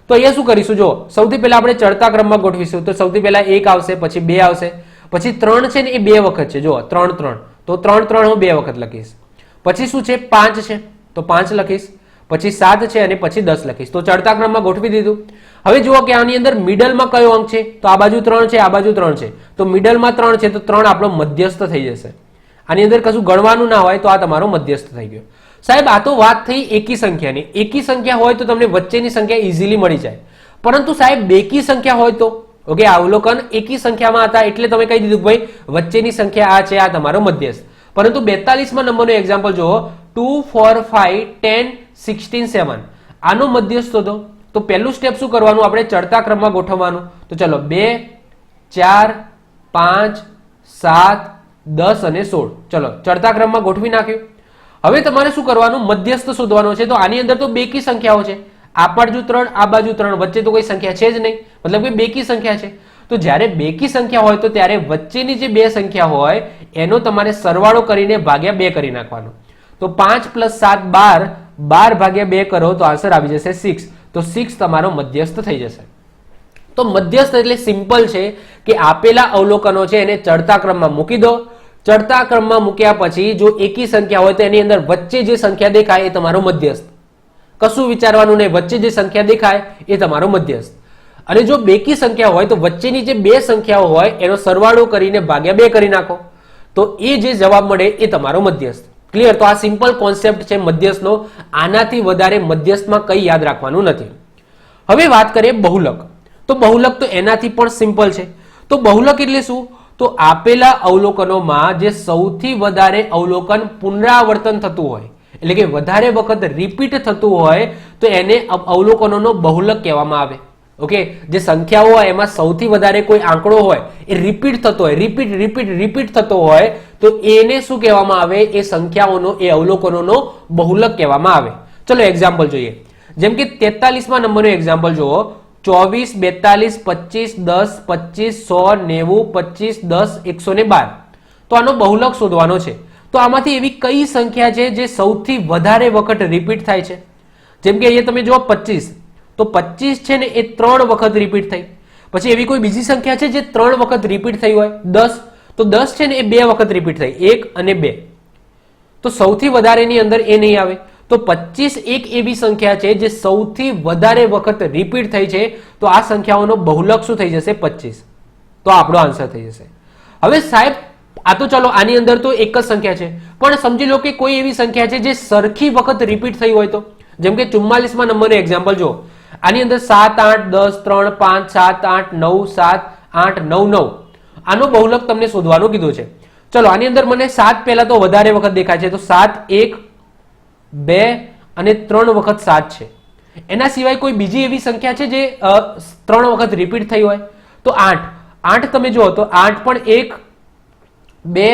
તો અહીંયા શું કરીશું? જો સૌથી પહેલા આપણે ચડતા ક્રમમાં ગોઠવીશું. તો સૌથી પહેલા 1 આવશે, પછી 2 આવશે, પછી 3 છે ને એ 2 વખત છે. જો 3, 3, તો 3 3 હું 2 વખત લખીશ. પછી શું છે 5 છે તો 5 લખીશ, પછી 7 છે અને પછી 10 લખીશ. તો ચડતા ક્રમમાં ગોઠવી દીધું. હવે જુઓ કે આની અંદર મિડલમાં કયો અંક છે તો આ બાજુ 3 છે, આ બાજુ 3 છે, તો મિડલમાં 3 છે તો 3 આપણો મધ્યસ્થ થઈ જશે. આની અંદર કશું ગણવાનું ના હોય તો આ તમારો મધ્યસ્થ થઈ ગયો. સાહેબ આ તો વાત થઈ એકી સંખ્યાની. એકી સંખ્યા હોય તો તમને વચ્ચેની સંખ્યા ઇઝીલી મળી જાય, પરંતુ સાહેબ બેકી સંખ્યા હોય તો ઓકે, અવલોકન એકી સંખ્યામાં હતા એટલે તમે કહી દીધું ભાઈ વચ્ચેની સંખ્યા આ છે, આ તમારો મધ્યસ્થ. પરંતુ 42માં નંબરનો એક્ઝામ્પલ જુઓ, 2 4 5 10 16 7 આનો મધ્યસ્થ હતો. તો પહેલું સ્ટેપ શું કરવાનું, આપણે ચડતા ક્રમમાં ગોઠવવાનું. તો ચલો 2 4 5 7 10 અને 16 ચલો ચડતા ક્રમમાં ગોઠવી નાખ્યું. હવે તમારે શું કરવાનું, મધ્યસ્થ શોધવાનો છે. તો આની અંદર તો બેકી સંખ્યાઓ છે, આ બાજુ 3 આ બાજુ 3, વચ્ચે તો કોઈ સંખ્યા છે જ નહીં, મતલબ કે બેકી સંખ્યા છે. તો જ્યારે બેકી સંખ્યા હોય તો ત્યારે વચ્ચેની જે બે સંખ્યા હોય એનો તમારે સરવાળો કરીને ભાગ્યા 2 કરી નાખવાનો. તો 5 + 7 12, 12 ભાગ્યા 2 કરો તો આન્સર આવી જશે 6. તો 6 તમારો મધ્યસ્થ થઈ જશે. તો મધ્યસ્થ એટલે સિમ્પલ છે કે આપેલા અવલોકનો છે એને ચડતા ક્રમમાં મૂકી દો. ચડતા ક્રમમાં મૂક્યા પછી જો એકી સંખ્યા હોય તો એની અંદર વચ્ચે જે સંખ્યા દેખાય એ તમારો મધ્યસ્થ. કશું વિચારવાનું નહીં, વચ્ચે જે સંખ્યા દેખાય એ તમારો મધ્યસ્થ. અને જો બેકી સંખ્યા હોય તો વચ્ચેની જે બે સંખ્યાઓ હોય એનો સરવાળો કરીને ભાગ્યા 2 કરી નાખો તો એ જે જવાબ મળે એ તમારો મધ્યસ્થ. ક્લિયર? તો આ સિમ્પલ કોન્સેપ્ટ છે મધ્યસ્થનો. આનાથી વધારે મધ્યસ્થમાં કંઈ યાદ રાખવાનું નથી. હવે વાત કરીએ બહુલક. તો બહુલક તો એનાથી પણ સિમ્પલ છે. તો બહુલક એટલે શું, તો આપેલા અવલોકનોમાં જે સૌથી વધારે અવલોકન પુનરાવર્તન થતું હોય એટલે કે વધારે વખત રિપીટ થતું હોય તો એને અવલોકનોનો બહુલક કહેવામાં આવે. ઓકે, જે સંખ્યાઓ હોય એમાં સૌથી વધારે કોઈ આંકડો હોય એ રિપીટ થતો હોય, રિપીટ થતો હોય તો એને શું કહેવામાં આવે, એ સંખ્યાઓનો એ અવલોકનોનો બહુલક કહેવામાં આવે. ચલો એક્ઝામ્પલ જોઈએ. જેમ કે 43માં નંબરનો એક્ઝામ્પલ જુઓ, 24 42 25 10 25 100 90 25 10 112. તો આનો બહુલક શોધવાનો છે. તો આમાંથી એવી કઈ સંખ્યા છે જે સૌથી વધારે વખત રિપીટ થાય છે? જેમ કે અહીંયા તમે જુઓ 25, તો 25 છે ને એ 3 વખત રિપીટ થઈ. પછી એવી કોઈ બીજી સંખ્યા છે જે 3 વખત રિપીટ થઈ હોય? 10, તો 10 છે ને એ 2 વખત રિપીટ થઈ, 1 અને 2. તો સૌથી વધારેની અંદર એ નહીં આવે. તો 25 એક એવી સંખ્યા છે જે સૌથી વધારે વખત રિપીટ થઈ છે. તો આ સંખ્યાઓનો બહુલક શું થઈ જશે? 25. તો આપણો આન્સર થઈ જશે. હવે સાહેબ આ તો ચલો આની અંદર તો એક જ સંખ્યા છે, પણ સમજી લો કે કોઈ એવી સંખ્યા છે જે સરખી વખત રિપીટ થઈ હોય તો. જેમ કે 44માં નંબરનો એક્ઝામ્પલ જો, આની અંદર 7 8 10 3 5 7 8 9 7 8 9 9 આનો બહુલક તમને શોધવાનું કીધું છે. ચલો આની અંદર મને 7 પહેલા તો વધારે વખત દેખાય છે, તો 7 1 2 અને 3 વખત 7 છે. એના સિવાય કોઈ બીજી એવી સંખ્યા છે જે 3 વખત રિપીટ થઈ હોય? તો 8 તમે જુઓ તો 8 પણ 1 2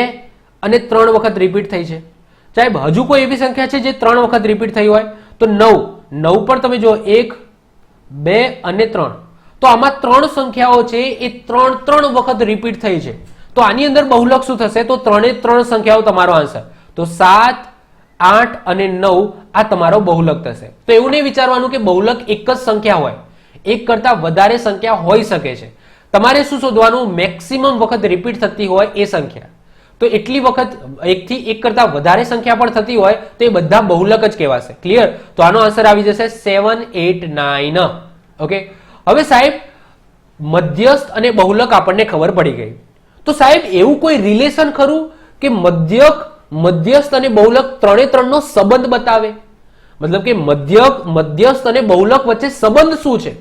અને 3 વખત રિપીટ થઈ છે. સાહેબ હજુ કોઈ એવી સંખ્યા છે જે 3 વખત રિપીટ થઈ હોય? તો 9 પણ તમે જુઓ 1 2 અને 3. તો આમાં 3 સંખ્યાઓ છે એ 3 વખત રિપીટ થઈ છે. તો આની અંદર બહુલક શું થશે? તો 3 સંખ્યાઓ તમારો આન્સર. તો 7 8 અને 9 આ તમારો બહુલક થશે. તો એવું નહીં વિચારવાનું કે બહુલક એક જ સંખ્યા હોય, એક કરતા વધારે સંખ્યા હોઈ શકે છે. તમારે શું શોધવાનું? મેક્સિમમ વખત રિપીટ થતી હોય એ સંખ્યા. તો એટલી વખત એકથી એક કરતા વધારે સંખ્યા પણ થતી હોય તો એ બધા બહુલક જ કહેવાશે. ક્લિયર? તો આનો આન્સર આવી જશે 7 8 9. ઓકે, હવે સાહેબ મધ્યસ્થ અને બહુલક આપણને ખબર પડી ગઈ. તો સાહેબ એવું કોઈ રિલેશન ખરું કે મધ્યસ્થ અને બહુલક ત્રણે નો સંબંધ બતાવે? મતલબ કે મધ્યસ્થ અને બહુલક વચ્ચે સંબંધ શું છે?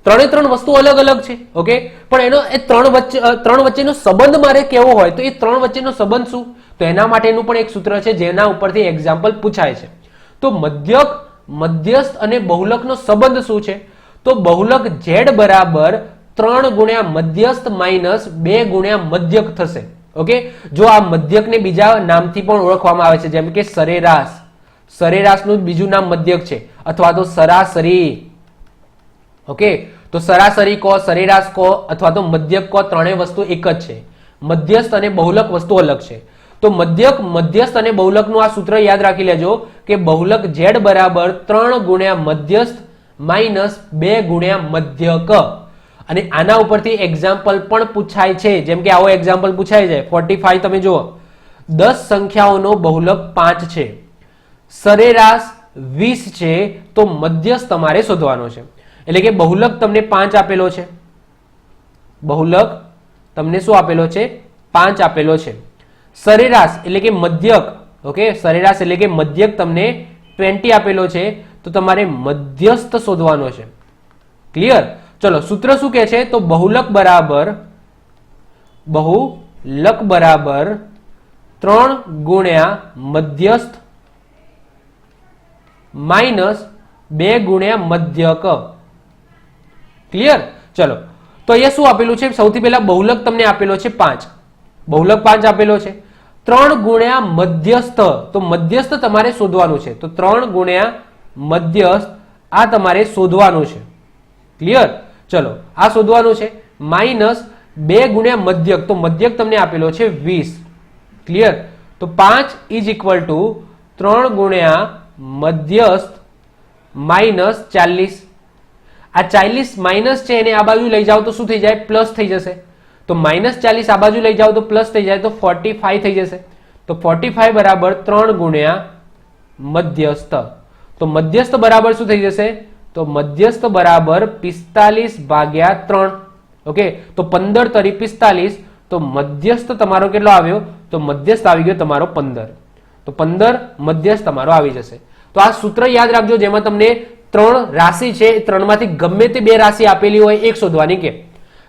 ત્રણ વસ્તુ અલગ અલગ છે. ઓકે, પણ એનો એ ત્રણ વચ્ચેનો સંબંધ મારે કેવો હોય તો એ 3 વચ્ચેનો સંબંધ શું? તો એના માટેનું પણ એક સૂત્ર છે જેના ઉપરથી એક્ઝામ્પલ પૂછાય છે. તો મધ્યસ્થ અને બહુલકનો સંબંધ શું છે? તો બહુલક z બરાબર 3 ગુણ્યા મધ્યસ્થ માઇનસ 2 ગુણ્યા મધ્યક થશે. ઓકે, જો આ મધ્યકને બીજા નામથી પણ ઓળખવામાં આવે છે, જેમ કે સરેરાશનું બીજું નામ મધ્યક છે, અથવા તો સરાસરી. ઓકે, તો સરાસરી કહો, સરેરાશ કહો અથવા તો મધ્યક કહો, ત્રણેય વસ્તુ એક જ છે. મધ્યસ્થ અને બહુલક વસ્તુ અલગ છે. તો મધ્યસ્થ અને બહુલકનું આ સૂત્ર યાદ રાખી લેજો કે બહુલક z બરાબર 3 ગુણ્યા મધ્યસ્થ માઇનસ 2 ગુણ્યા મધ્યક. અને આના ઉપરથી એક્ઝામ્પલ પણ પૂછાય છે. જેમ કે આવો એક્ઝામ્પલ પૂછાય છે 45 તમે જુઓ, 10 સંખ્યાઓનો બહુલક 5 છે, સરેરાશ 20 છે, તો મધ્યસ્થ તમારે શોધવાનો છે. એટલે કે બહુલક તમને 5 આપેલો છે, બહુલક તમને શું આપેલો છે? 5 આપેલો છે. સરેરાશ એટલે કે મધ્યક, ઓકે, સરેરાશ એટલે કે મધ્યક તમને 20 આપેલો છે, તો તમારે મધ્યસ્થ શોધવાનો છે. ક્લિયર? ચલો, સૂત્ર શું કહે છે? તો બહુલક બરાબર 3 ગુણ્યા મધ્યસ્થ માઇનસ 2 ગુણ્યા મધ્યક. ક્લિયર? ચલો, તો અહીંયા શું આપેલું છે? સૌથી પહેલા બહુલક તમને આપેલો છે 5, બહુલક 5 આપેલો છે. 3 ગુણ્યા મધ્યસ્થ, તો મધ્યસ્થ તમારે શોધવાનું છે. તો 3 ગુણ્યા મધ્યસ્થ આ તમારે શોધવાનું છે. ક્લિયર? ચલો, આ શોધવાનું છે. માઇનસ 2 ગુણ્યા મધ્યક, તો મધ્યક તમને આપેલો છે 20. ક્લિયર? તો 5 ઇઝ ઇક્વલ ટુ 3 ગુણ્યા મધ્યસ્થ માઇનસ 40. આ 40 માઇનસ છે એને આ બાજુ લઈ જાઓ તો શું થઈ જાય? પ્લસ થઈ જશે. તો માઇનસ 40 આ બાજુ લઈ જાઓ તો પ્લસ થઈ જાય, તો 45 થઈ જશે. તો 45 બરાબર 3 ગુણ્યા મધ્યસ્થ. તો મધ્યસ્થ બરાબર શું થઈ જશે? તો મધ્યસ્થ બરાબર 45 ભાગ્યા 3. ઓકે, તો 15 તરી 45, તો મધ્યસ્થ તમારો કેટલો આવ્યો? તો મધ્યસ્થ આવી ગયો તમારો 15. તો 15 મધ્યસ્થ તમારો આવી જશે. તો આ સૂત્ર યાદ રાખજો, જેમાં તમને 3 રાશિ છે, 3 માંથી ગમે તે 2 રાશિ આપેલી હોય એક શોધવાની કે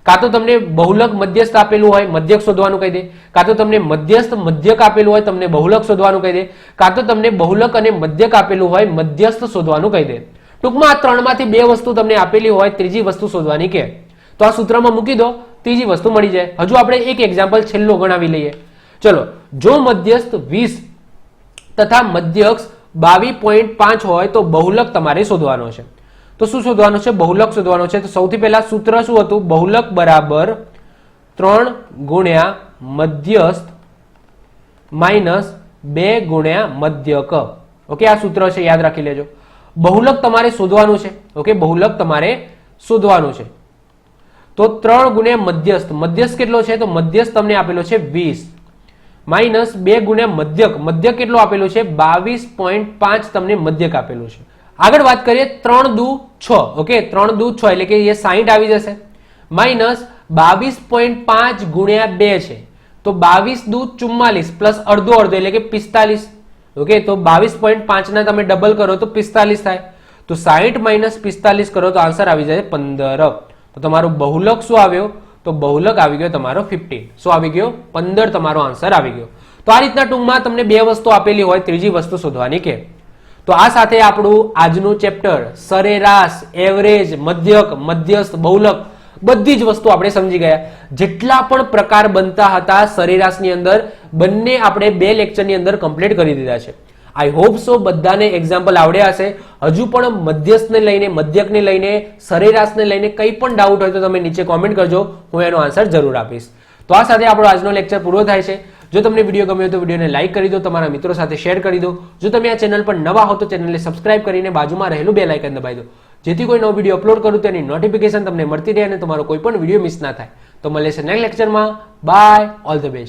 કાં તો તમને બહુલક મધ્યસ્થ આપેલું હોય મધ્યક શોધવાનું કહી દે, કાં તો તમને મધ્યસ્થ મધ્યક આપેલું હોય તમને બહુલક શોધવાનું કહી દે, કાં તો તમને બહુલક અને મધ્યક આપેલું હોય મધ્યસ્થ શોધવાનું કહી દે. ટૂંકમાં આ 3 માંથી 2 વસ્તુ તમને આપેલી હોય, ત્રીજી વસ્તુ શોધવાની કે તો આ સૂત્રમાં મૂકી દો, ત્રીજી વસ્તુ મળી જાય. હજુ આપણે એક એક્ઝામ્પલ છેલ્લો ગણાવી લઈએ. ચલો, જો મધ્યસ્થ 20 તથા મધ્યક 22.5 હોય તો બહુલક તમારે શોધવાનો છે. તો શું શોધવાનું છે? બહુલક શોધવાનો છે. તો સૌથી પહેલા સૂત્ર શું હતું? બહુલક બરાબર 3 ગુણ્યા મધ્યસ્થ માઇનસ 2 ગુણ્યા મધ્યક. ઓકે, આ સૂત્ર છે, યાદ રાખી લેજો. બહુલક તમારે શોધવાનું છે. ઓકે, બહુલક તમારે શોધવાનું છે. તો 3 ગુણ્યા મધ્યસ્થ, મધ્યસ્થ કેટલો છે? તો મધ્યસ્થ તમને આપેલો છે 20 માઇનસ 2 ગુણ્યા મધ્યક, મધ્યક કેટલો આપેલું છે? 22.5 તમને મધ્યક આપેલું છે. આગળ વાત કરીએ 3 દુ 6. ઓકે, 3 દુ 6 એટલે કે એ 60 આવી જશે. માઇનસ 22.5 ગુણ્યા 2 છે, તો 22 દુ 44 પ્લસ અડધો અડધો એટલે કે 45. ઓકે, તો 22.5 ના તમે ડબલ કરો તો 45 થાય. તો 60 માઇનસ 45 કરો તો આન્સર આવી જાય 15. તો તમારું બહુલક શું આવ્યો? તો બહુલક આવી ગયો તમારો 15. શું આવી ગયો? 15 તમારો આન્સર આવી ગયો. તો આ રીતના ટૂંકમાં તમને 2 વસ્તુ આપેલી હોય, ત્રીજી વસ્તુ શોધવાની કે તો આ સાથે આપણું આજનું ચેપ્ટર સરેરાશ, એવરેજ, મધ્યક, મધ્યસ્થ, બહુલક બધી જ વસ્તુ આપણે સમજી ગયા. જેટલા પણ પ્રકાર બનતા હતા સરેરાશની અંદર બંને આપણે 2 લેક્ચરની અંદર કમ્પ્લીટ કરી દીધા છે. આઈ હોપ સો બધાને એક્ઝામ્પલ આવડ્યા હશે. હજુ પણ મધ્યસ્થને લઈને, મધ્યકને લઈને, સરેરાશને લઈને કંઈ પણ ડાઉટ હોય તો તમે નીચે કોમેન્ટ કરજો, હું એનો આન્સર જરૂર આપીશ. તો આ સાથે આપણો આજનો લેક્ચર પૂરો થાય છે. જો તમને વિડીયો ગમ્યો તો વિડીયોને લાઈક કરી દો, તમારા મિત્રો સાથે શેર કરી દો. જો તમે આ ચેનલ પર નવા હો તો ચેનલને સબસ્ક્રાઇબ કરીને બાજુમાં રહેલું બેલ આઇકન દબાવી દો, જેથી કોઈ નવો વિડીયો અપલોડ કરું તેની નોટિફિકેશન તમને મળતી રહે અને તમારો કોઈ પણ વિડીયો મિસ ના થાય. તો મળે છે નેક્સ્ટ લેક્ચરમાં. Bye, all the best.